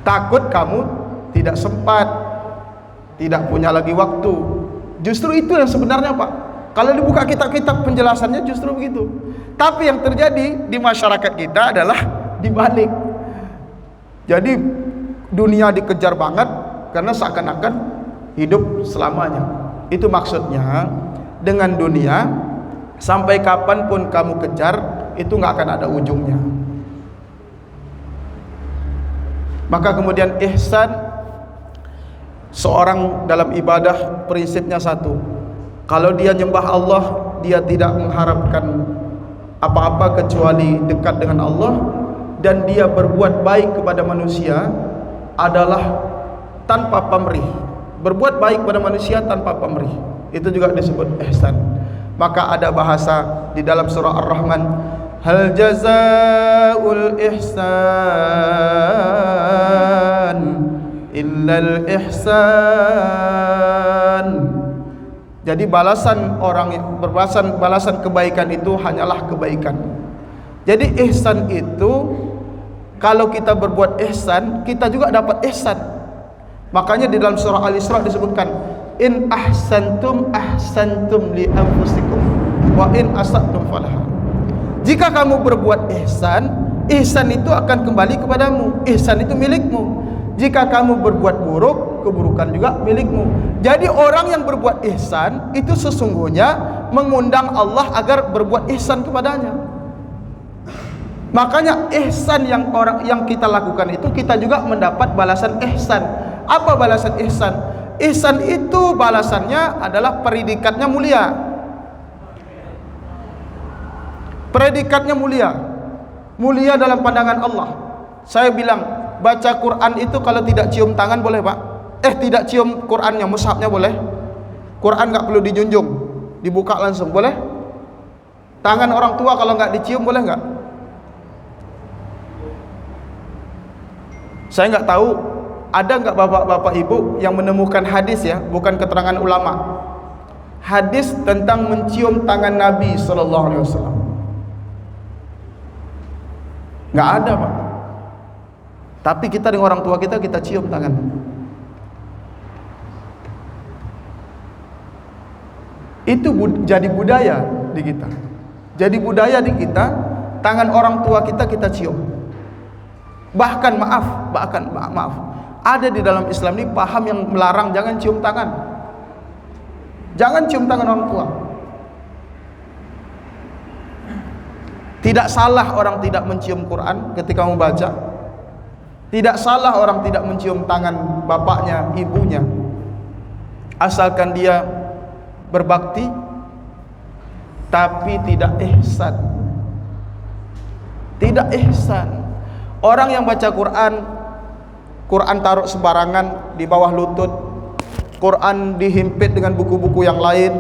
Speaker 1: Takut kamu tidak sempat, tidak punya lagi waktu. Justru itu yang sebenarnya Pak. Kalau dibuka kitab-kitab penjelasannya justru begitu. Tapi yang terjadi di masyarakat kita adalah dibalik. Jadi dunia dikejar banget karena seakan-akan hidup selamanya. Itu maksudnya, dengan dunia sampai kapanpun kamu kejar itu nggak akan ada ujungnya. Maka kemudian ihsan, seorang dalam ibadah prinsipnya satu, kalau dia nyembah Allah, dia tidak mengharapkan apa-apa kecuali dekat dengan Allah, dan dia berbuat baik kepada manusia adalah tanpa pamrih. Berbuat baik kepada manusia tanpa pamrih, itu juga disebut ihsan. Maka ada bahasa di dalam surah Ar-Rahman, hal jazaa'ul ihsan illal ihsan. Jadi balasan orang balasan kebaikan itu hanyalah kebaikan. Jadi ihsan itu, kalau kita berbuat ihsan, kita juga dapat ihsan. Makanya di dalam surah Al-Isra disebutkan, in ahsantum ahsantum li anfusikum wa in asatum falaha. Jika kamu berbuat ihsan, ihsan itu akan kembali kepadamu, ihsan itu milikmu. Jika kamu berbuat buruk, keburukan juga milikmu. Jadi orang yang berbuat ihsan itu sesungguhnya mengundang Allah agar berbuat ihsan kepadanya. Makanya ihsan yang kita lakukan itu, kita juga mendapat balasan ihsan. Apa balasan ihsan? Ihsan itu balasannya adalah predikatnya mulia. Predikatnya mulia. Mulia dalam pandangan Allah. Saya bilang, baca Quran itu kalau tidak cium tangan boleh Pak? Tidak cium Qurannya, mushafnya boleh? Quran nggak perlu dijunjung, dibuka langsung boleh? Tangan orang tua kalau nggak dicium boleh nggak? Saya nggak tahu ada nggak bapak-bapak ibu yang menemukan hadis, ya, bukan keterangan ulama, hadis tentang mencium tangan Nabi Sallallahu Alaihi Wasallam. Nggak ada Pak. Tapi kita dengan orang tua kita cium tangan. Itu jadi budaya di kita. Jadi budaya di kita, tangan orang tua kita cium. Bahkan maaf, ada di dalam Islam ini paham yang melarang jangan cium tangan. Jangan cium tangan orang tua. Tidak salah orang tidak mencium Quran ketika membaca. Tidak salah orang tidak mencium tangan bapaknya, ibunya, asalkan dia berbakti. tapi tidak ihsan. Tidak ihsan. Orang yang baca Quran taruh sembarangan di bawah lutut, Quran dihimpit dengan buku-buku yang lain,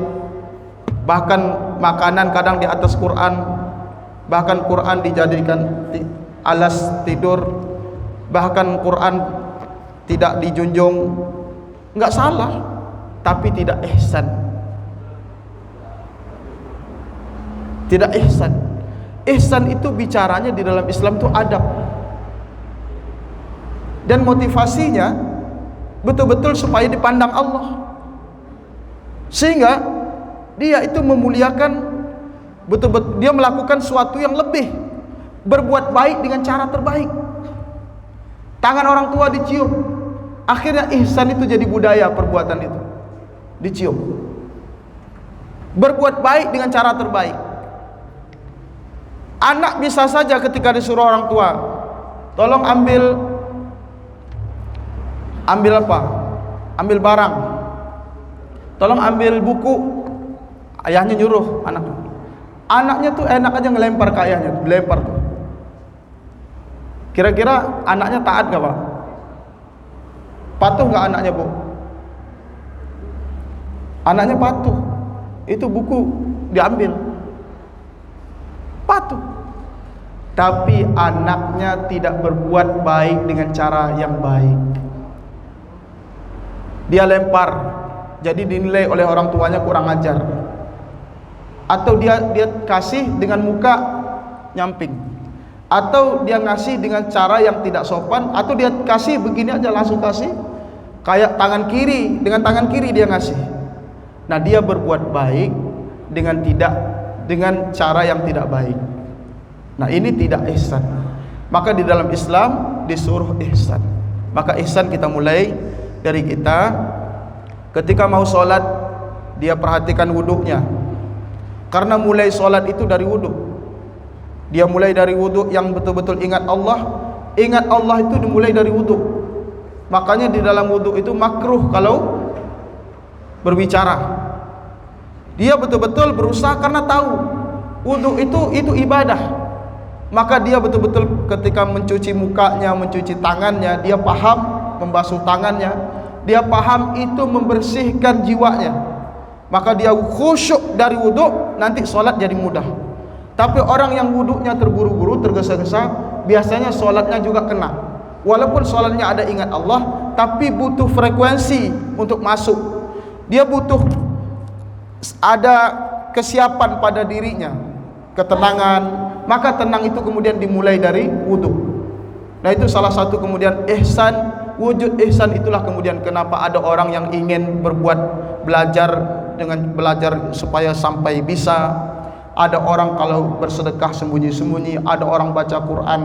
Speaker 1: bahkan makanan kadang di atas Quran, bahkan Quran dijadikan alas tidur, bahkan Quran tidak dijunjung. Enggak salah, tapi tidak ihsan. Tidak ihsan. Ihsan itu bicaranya di dalam Islam itu adab. Dan motivasinya betul-betul supaya dipandang Allah. Sehingga dia itu memuliakan, betul-betul dia melakukan sesuatu yang lebih, berbuat baik dengan cara terbaik. Tangan orang tua dicium, akhirnya ihsan itu jadi budaya, perbuatan itu dicium. Berbuat baik dengan cara terbaik. Anak bisa saja ketika disuruh orang tua, tolong ambil apa? Ambil barang. Tolong ambil buku. Ayahnya nyuruh anaknya. Anaknya tuh enak aja ngelempar ke ayahnya, dilempar tuh. Kira-kira anaknya taat gak, Pak? Patuh gak anaknya, Bu? Anaknya patuh. Itu buku diambil, patuh. Tapi anaknya tidak berbuat baik dengan cara yang baik. Dia lempar, jadi dinilai oleh orang tuanya kurang ajar. Atau dia kasih dengan muka nyamping, atau dia ngasih dengan cara yang tidak sopan, atau dia kasih begini aja langsung kasih, kayak tangan kiri, dengan tangan kiri dia ngasih. Nah, dia berbuat baik dengan cara yang tidak baik. Nah, ini tidak ihsan. Maka di dalam Islam disuruh ihsan. Maka ihsan kita mulai dari kita ketika mau sholat, dia perhatikan wuduknya. Karena mulai sholat itu dari wuduk. Dia mulai dari wuduk yang betul-betul ingat Allah. Ingat Allah itu dimulai dari wuduk. Makanya di dalam wuduk itu makruh kalau berbicara. Dia betul-betul berusaha karena tahu wuduk itu ibadah. Maka dia betul-betul ketika mencuci mukanya, mencuci tangannya, dia paham membasuh tangannya, dia paham itu membersihkan jiwanya. Maka dia khusyuk dari wuduk, nanti sholat jadi mudah. Tapi orang yang wuduknya terburu-buru, tergesa-gesa, biasanya sholatnya juga kena. Walaupun sholatnya ada ingat Allah, tapi butuh frekuensi untuk masuk. Dia butuh ada kesiapan pada dirinya, ketenangan. Maka tenang itu kemudian dimulai dari wudhu. Nah, itu salah satu kemudian ihsan. Wujud ihsan itulah kemudian kenapa ada orang yang ingin belajar supaya sampai bisa. Ada orang kalau bersedekah sembunyi-sembunyi. Ada orang baca Quran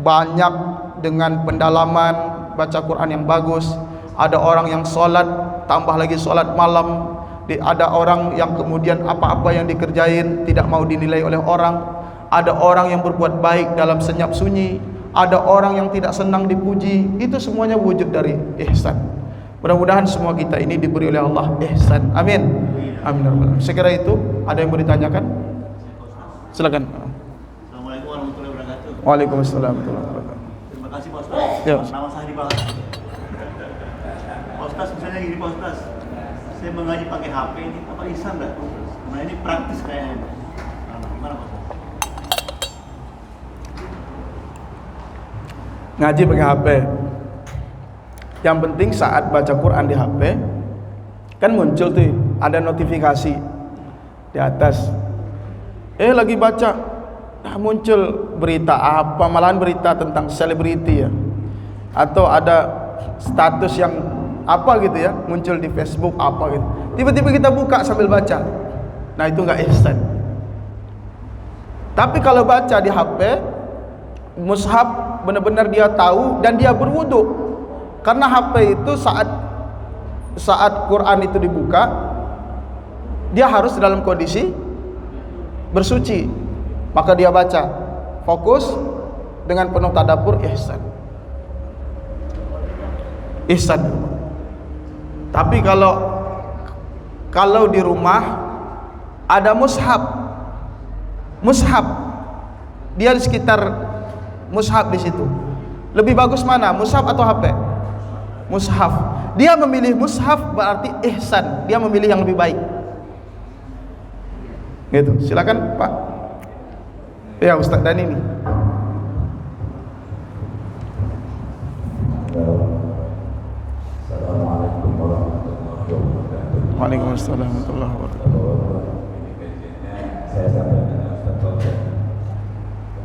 Speaker 1: banyak dengan pendalaman, baca Quran yang bagus. Ada orang yang sholat, tambah lagi sholat malam. Ada orang yang kemudian apa-apa yang dikerjain tidak mau dinilai oleh orang. Ada orang yang berbuat baik dalam senyap sunyi. Ada orang yang tidak senang dipuji. Itu semuanya wujud dari ihsan. Mudah-mudahan semua kita ini diberi oleh Allah ihsan. Amin. Amin. Sekira itu ada yang mau ditanyakan? Silakan.
Speaker 2: Assalamualaikum warahmatullahi wabarakatuh.
Speaker 1: Waalaikumsalam warahmatullahi wabarakatuh.
Speaker 2: Terima kasih Pak Ustaz.
Speaker 1: Ya.
Speaker 2: Nama saya dibahas. Pak Ustaz, misalnya gini Pak Ustaz, saya mengaji pakai HP ini apa ihsan enggak? Nah, ini praktis kayaknya. Gimana Pak Ustaz?
Speaker 1: Ngaji pakai HP. Yang penting saat baca Quran di HP kan muncul tuh ada notifikasi di atas. Lagi baca, muncul berita apa, malahan berita tentang selebriti ya, atau ada status yang apa gitu ya, muncul di Facebook apa gitu. Tiba-tiba kita buka sambil baca. Nah, itu enggak ihsan. Tapi kalau baca di HP, mushaf benar-benar dia tahu dan dia berwudu. Karena HP itu saat Quran itu dibuka, dia harus dalam kondisi bersuci. Maka dia baca, fokus dengan penuh tadabbur, ihsan. Ihsan. Tapi kalau di rumah ada mushaf, mushaf. Dia di sekitar mushaf di situ. Lebih bagus mana, mushaf atau HP? Mushaf. Dia memilih mushaf berarti ihsan. Dia memilih yang lebih baik. Gitu. Silakan Pak. Ya Ustaz Dani nih.
Speaker 3: Assalamualaikum warahmatullahi wabarakatuh.
Speaker 1: Waalaikumsalam warahmatullahi wabarakatuh.
Speaker 3: Saya sampaikan dengan Ustaz Taufik.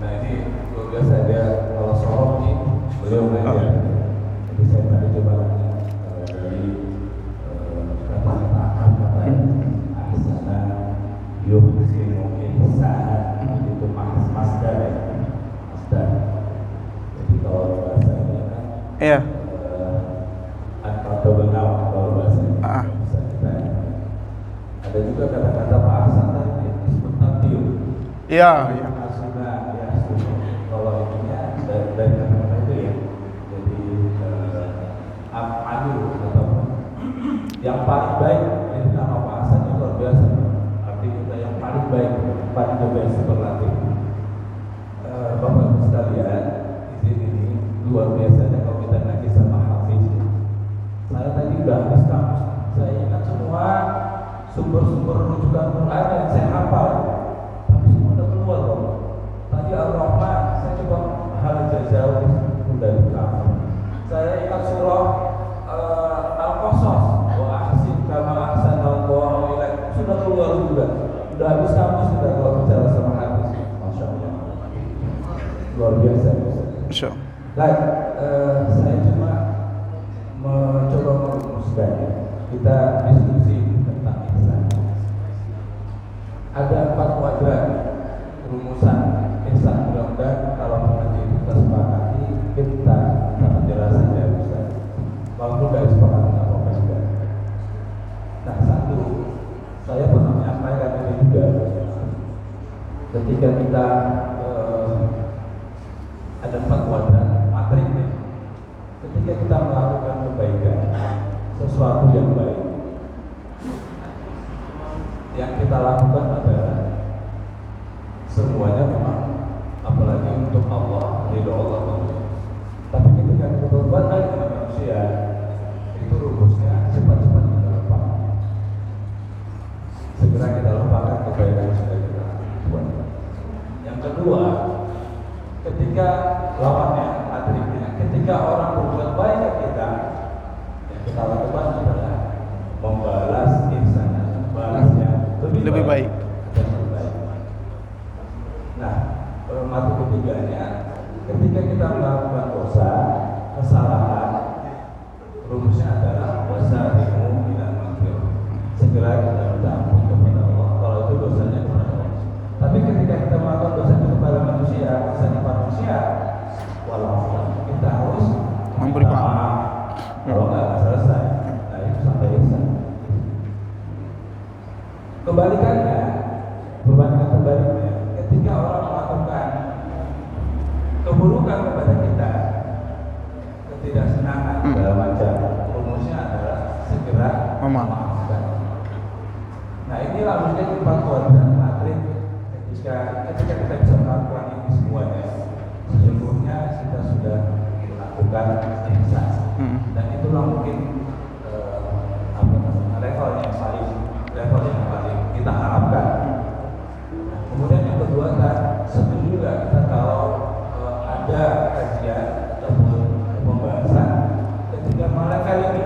Speaker 3: Nah ini luar biasa, dia kalau sorok nih beliau belajar. Jadi saya tadi coba dari kata-kata ahsana yuhsinu ihsana itu masdar ya. Masdar. Jadi kalau bahasanya kan
Speaker 1: Iya.
Speaker 3: atau benar kalau bahasanya bisa kita. Ada juga kata-kata bahasa tadi disebut tabdil.
Speaker 1: Iya, iya.
Speaker 3: Asuna ya asuna. Kalau ininya dari kata-kata itu ya. Jadi adu ataupun yang paling baik ini nama bahasanya luar biasa. Arti kita yang paling baik, paling the best superlatif. Bapak Ibu sekalian, di sini luar biasanya kalau kita ngaji sama Hafiz. Saya tadi udah habis kamus. Saya ingat semua sumber-sumber rujukan Quran yang saya hafal, tapi semua udah keluar loh. Tadi Ar-Rahman, saya coba hal jauh udah di kamus. Saya ingat surah Al-Qasas, wa ahsin kama ahsanallahu ilaik, sudah keluar juga. Udah habis kamus sudah kalau bicara sama hadis. Masya Allah, luar biasa.
Speaker 1: Insya Allah.
Speaker 3: Baik, saya cuma mencoba merumuskan. Kita diskusi tentang ihsan. Ada 4 kuadran rumusan ihsan. Mudah-mudahan kalau nanti kita sepakati, kita penjelasan dari Ustaz. Walaupun dari sepakati nggak apa-apa juga. Nah, satu, saya pernah menyampaikan ini juga. Ketika kita ada 4 kuadran matrik, ketika kita melakukan kebaikan, sesuatu yang baik, yang kita lakukan adalah semuanya memang apalagi untuk Allah, ridho Allah tentu. Tapi ketika kita berbuat baik dengan manusia, itu rumusnya cepat-cepat kita lupakan. Segera kita lupakan kebaikan yang sudah kita buat. Yang kedua, ketika lawannya, matriknya, ketika orang berbuat baik ke kita, yang kita lakukan adalah membalas ihsan, membalasnya lebih baik dan lebih baik. Nah, matrik ketiganya, ketika kita melakukan dosa, kesalahan, rumusnya adalah wasari'u ilal maghfirah. Segera kita minta ampun kepada Allah kalau itu dosanya kepada Allah. Tapi ketika kita melakukan dosa kepada manusia, walaupun kita harus
Speaker 1: memberi maaf.
Speaker 3: Kalau nggak selesai, nah itu sampai ihsan. Kebalikannya, ketika orang melakukan keburukan kepada kita, ketidaksenangan segala macam, rumusnya adalah segera memaafkan. Nah inilah menjadi 4 kuadran matrik. Ketika kita bisa melakukan ini semuanya, sesungguhnya kita sudah melakukan ihsan. Dan itulah mungkin level yang paling kita harapkan. Kemudian yang kedua, kan setuju juga kita kalau ada kajian ataupun pembahasan ketika malaikat ini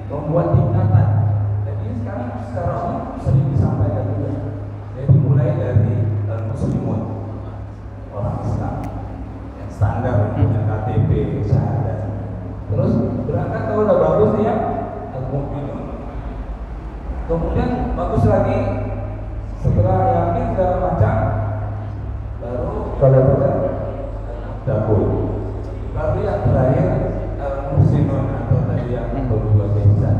Speaker 3: membuat tingkatan. Jadi sekarang secara umum sering disampaikan juga. Jadi mulai dari muslimun, orang Islam yang standar punya KTP, syahadat. Terus berangkat kalau udah bagus nih ya, al-mu'minun. Kemudian bagus lagi setelah yakin segala macam, baru kalau benar dapur. Baru yang terakhir al-muhsinun atau tadi yang berbuat ihsan.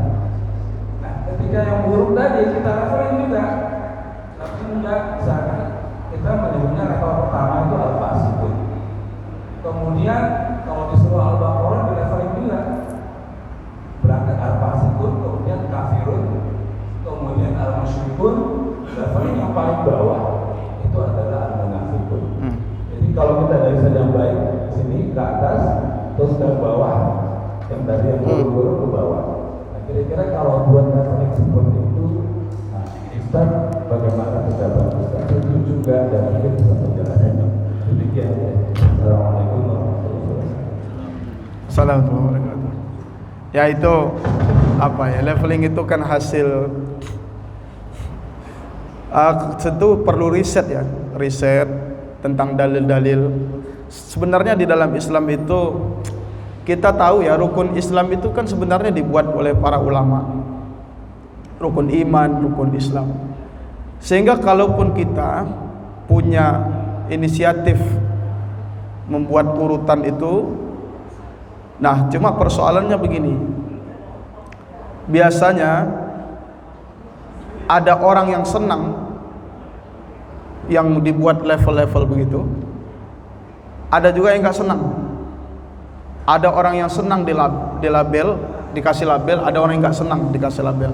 Speaker 3: Nah, ketika yang buruk tadi kita levelin juga, tapi enggak, misalkan kita menyebutnya level pertama itu al-fasiqun. Kemudian kalau di surah Al-Baqarah di levelin juga, berangkat al-fasiqun, kemudian kafirun, kemudian al-musyrikun. Levelin yang paling bawah itu adalah ke atas, terus ke bawah, yang dari yang guru-guru ke bawah. Nah, kira-kira kalau buat leveling seperti itu, nah, Ustaz bagaimana pendapat Ustaz? Itu juga dan mungkin bisa penjelasannya. Demikian ya. Assalamualaikum warahmatullahi wabarakatuh.
Speaker 1: Assalamualaikum warahmatullahi wabarakatuh. Ya itu apa ya, leveling itu kan hasil tentu perlu riset ya, riset tentang dalil-dalil. Sebenarnya di dalam Islam itu kita tahu ya, rukun Islam itu kan sebenarnya dibuat oleh para ulama. Rukun iman, rukun Islam. Sehingga kalaupun kita punya inisiatif membuat urutan itu, nah cuma persoalannya begini. Biasanya ada orang yang senang yang dibuat level-level begitu, ada juga yang nggak senang. Ada orang yang senang dilabel, dikasih label, ada orang yang nggak senang dikasih label.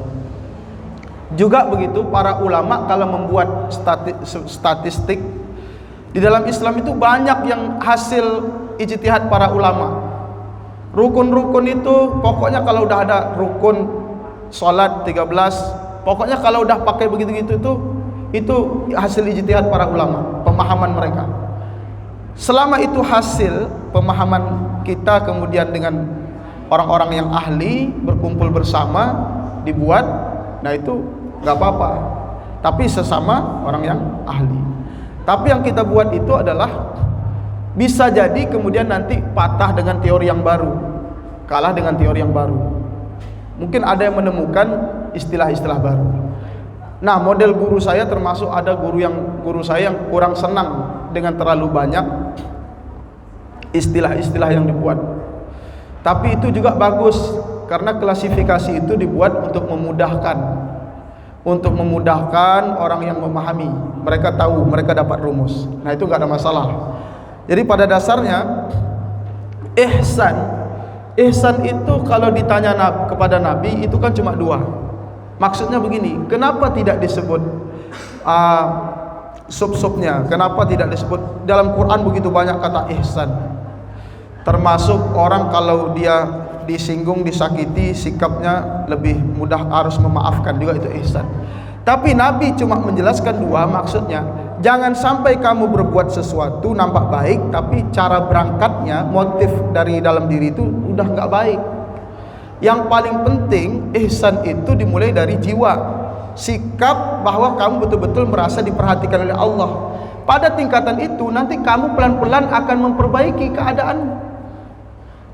Speaker 1: Juga begitu para ulama kalau membuat statistik di dalam Islam itu banyak yang hasil ijtihad para ulama. Rukun-rukun itu pokoknya kalau udah ada rukun salat 13, pokoknya kalau udah pakai begitu-gitu itu hasil ijtihad para ulama, pemahaman mereka. Selama itu hasil pemahaman kita kemudian dengan orang-orang yang ahli berkumpul bersama dibuat, nah itu nggak apa-apa. Tapi sesama orang yang ahli. Tapi yang kita buat itu adalah bisa jadi kemudian nanti patah dengan teori yang baru, kalah dengan teori yang baru. Mungkin ada yang menemukan istilah-istilah baru. Nah, model guru saya termasuk ada guru saya yang kurang senang dengan terlalu banyak istilah-istilah yang dibuat. Tapi itu juga bagus karena klasifikasi itu dibuat untuk memudahkan orang yang memahami. Mereka tahu, mereka dapat rumus. Nah, itu nggak ada masalah. Jadi pada dasarnya ihsan itu kalau ditanya kepada Nabi itu kan cuma dua. Maksudnya begini, kenapa tidak disebut sub-subnya? Kenapa tidak disebut? Dalam Quran begitu banyak kata ihsan. Termasuk orang kalau dia disinggung, disakiti, sikapnya lebih mudah harus memaafkan, juga itu ihsan. Tapi Nabi cuma menjelaskan dua, maksudnya jangan sampai kamu berbuat sesuatu nampak baik, tapi cara berangkatnya, motif dari dalam diri itu udah nggak baik. Yang paling penting ihsan itu dimulai dari jiwa, sikap bahwa kamu betul-betul merasa diperhatikan oleh Allah. Pada tingkatan itu nanti kamu pelan-pelan akan memperbaiki keadaanmu.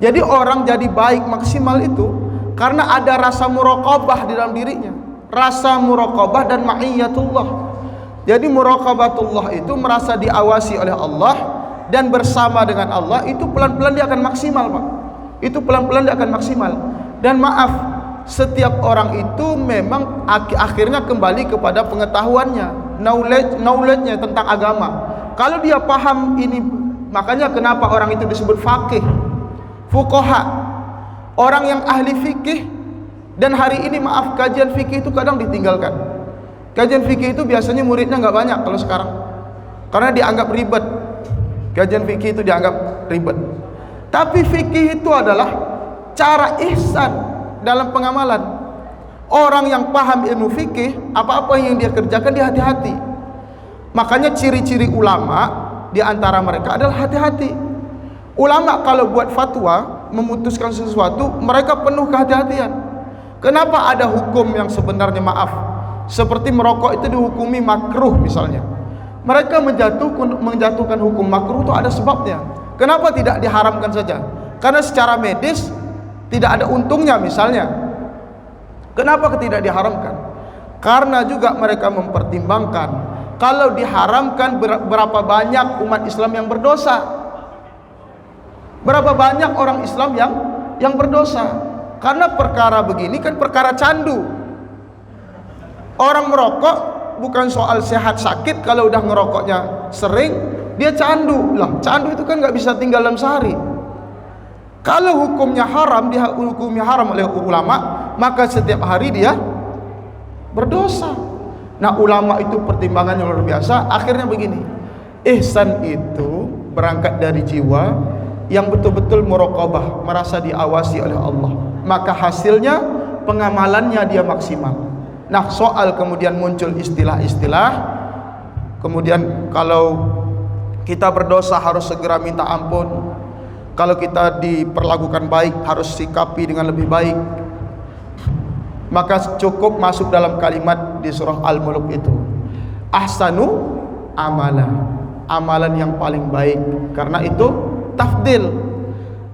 Speaker 1: Jadi orang jadi baik maksimal itu karena ada rasa muraqabah di dalam dirinya, rasa muraqabah dan ma'iyatullah. Jadi muraqabatullah itu merasa diawasi oleh Allah dan bersama dengan Allah, itu pelan-pelan dia akan maksimal, Pak. Itu pelan-pelan dia akan maksimal. Dan maaf, setiap orang itu memang akhirnya kembali kepada pengetahuannya, knowledge-nya tentang agama. Kalau dia paham ini, makanya kenapa orang itu disebut faqih, fuqaha, orang yang ahli fikih. Dan hari ini maaf, kajian fikih itu kadang ditinggalkan. Kajian fikih itu biasanya muridnya nggak banyak kalau sekarang, karena dianggap ribet. Kajian fikih itu dianggap ribet. Tapi fikih itu adalah cara ihsan dalam pengamalan. Orang yang paham ilmu fikih, apa-apa yang dia kerjakan dia hati-hati. Makanya ciri-ciri ulama di antara mereka adalah hati-hati. Ulama kalau buat fatwa, memutuskan sesuatu, mereka penuh kehati-hatian. Kenapa ada hukum yang sebenarnya maaf, seperti merokok itu dihukumi makruh misalnya, mereka menjatuhkan hukum makruh itu ada sebabnya. Kenapa tidak diharamkan saja? Karena secara medis tidak ada untungnya misalnya. Kenapa tidak diharamkan? Karena juga mereka mempertimbangkan kalau diharamkan berapa banyak umat Islam yang berdosa, berapa banyak orang Islam yang berdosa. Karena perkara begini kan perkara candu. Orang merokok bukan soal sehat sakit, kalau udah ngerokoknya sering dia candu. Lah, candu itu kan nggak bisa tinggal dalam sehari. Kalau hukumnya haram, hukumnya haram oleh ulama, maka setiap hari dia berdosa. Nah, ulama itu pertimbangannya luar biasa. Akhirnya begini, ihsan itu berangkat dari jiwa, yang betul-betul muraqabah, merasa diawasi oleh Allah, maka hasilnya pengamalannya dia maksimal. Nah, soal kemudian muncul istilah-istilah, kemudian kalau kita berdosa harus segera minta ampun, kalau kita diperlakukan baik harus sikapi dengan lebih baik, maka cukup masuk dalam kalimat di surah Al-Mulk itu, ahsanu amala, amalan yang paling baik. Karena itu tafdil.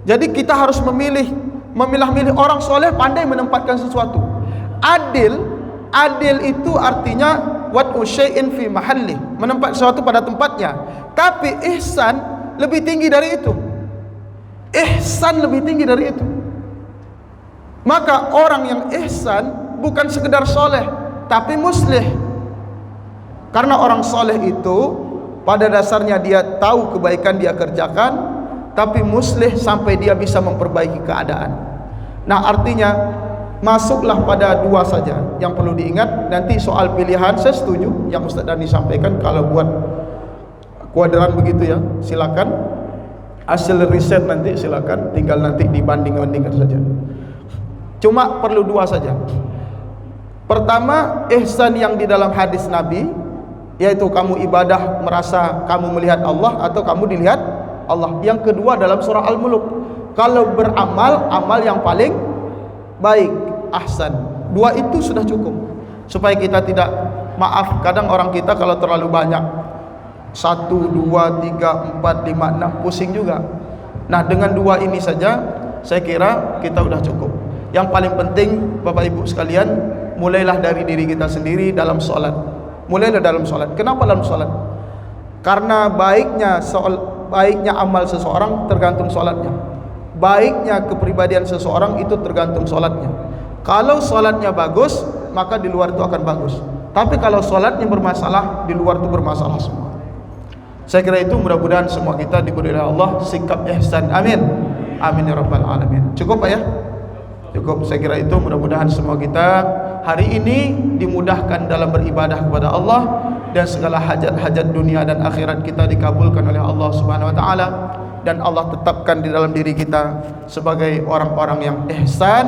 Speaker 1: Jadi kita harus memilah-milih. Orang soleh pandai menempatkan sesuatu. Adil itu artinya wad'u syai'in fi mahallih, menempatkan sesuatu pada tempatnya. Tapi ihsan lebih tinggi dari itu. Ihsan lebih tinggi dari itu. Maka orang yang ihsan bukan sekedar soleh, tapi muslih. Karena orang soleh itu pada dasarnya dia tahu kebaikan dia kerjakan, tapi muslih sampai dia bisa memperbaiki keadaan. Nah, artinya masuklah pada dua saja yang perlu diingat. Nanti soal pilihan saya setuju yang Ustaz Dani sampaikan, kalau buat kuadran begitu ya, silakan. Hasil riset nanti silakan, tinggal nanti dibanding-bandingkan saja. Cuma perlu dua saja. Pertama, ihsan yang di dalam hadis Nabi, yaitu kamu ibadah merasa kamu melihat Allah atau kamu dilihat Allah. Yang kedua dalam surah Al-Mulk, kalau beramal, amal yang paling baik, ahsan. Dua itu sudah cukup supaya kita tidak, maaf, kadang orang kita kalau terlalu banyak 1, 2, 3, 4, 5, 6 pusing juga. Nah, dengan dua ini saja saya kira kita sudah cukup. Yang paling penting Bapak Ibu sekalian, mulailah dari diri kita sendiri dalam sholat. Mulailah dalam sholat. Kenapa dalam sholat? Karena baiknya amal seseorang tergantung sholatnya. Baiknya kepribadian seseorang itu tergantung sholatnya. Kalau sholatnya bagus, maka di luar itu akan bagus. Tapi kalau sholatnya bermasalah, di luar itu bermasalah semua. Saya kira itu, mudah-mudahan semua kita diberi oleh Allah sikap ihsan. Amin. Amin ya rabbal alamin. Cukup Pak ya? Cukup, saya kira itu. Mudah-mudahan semua kita hari ini dimudahkan dalam beribadah kepada Allah, dan segala hajat-hajat dunia dan akhirat kita dikabulkan oleh Allah Subhanahu wa taala, dan Allah tetapkan di dalam diri kita sebagai orang-orang yang ihsan,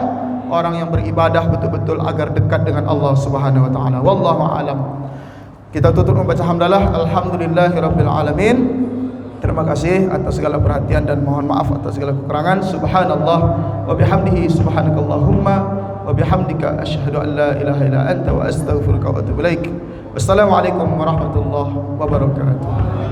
Speaker 1: orang yang beribadah betul-betul agar dekat dengan Allah Subhanahu wa taala. Wallahu a'lam. Kita tutup membaca hamdalah. Alhamdulillahirabbil alamin. Terima kasih atas segala perhatian dan mohon maaf atas segala kekurangan. Subhanallah wa bihamdihi, subhanakallahumma wa bihamdika, asyhadu an la ilaha illa anta wa astaghfiruka wa atubu ilaik. Wassalamualaikum warahmatullahi wabarakatuh.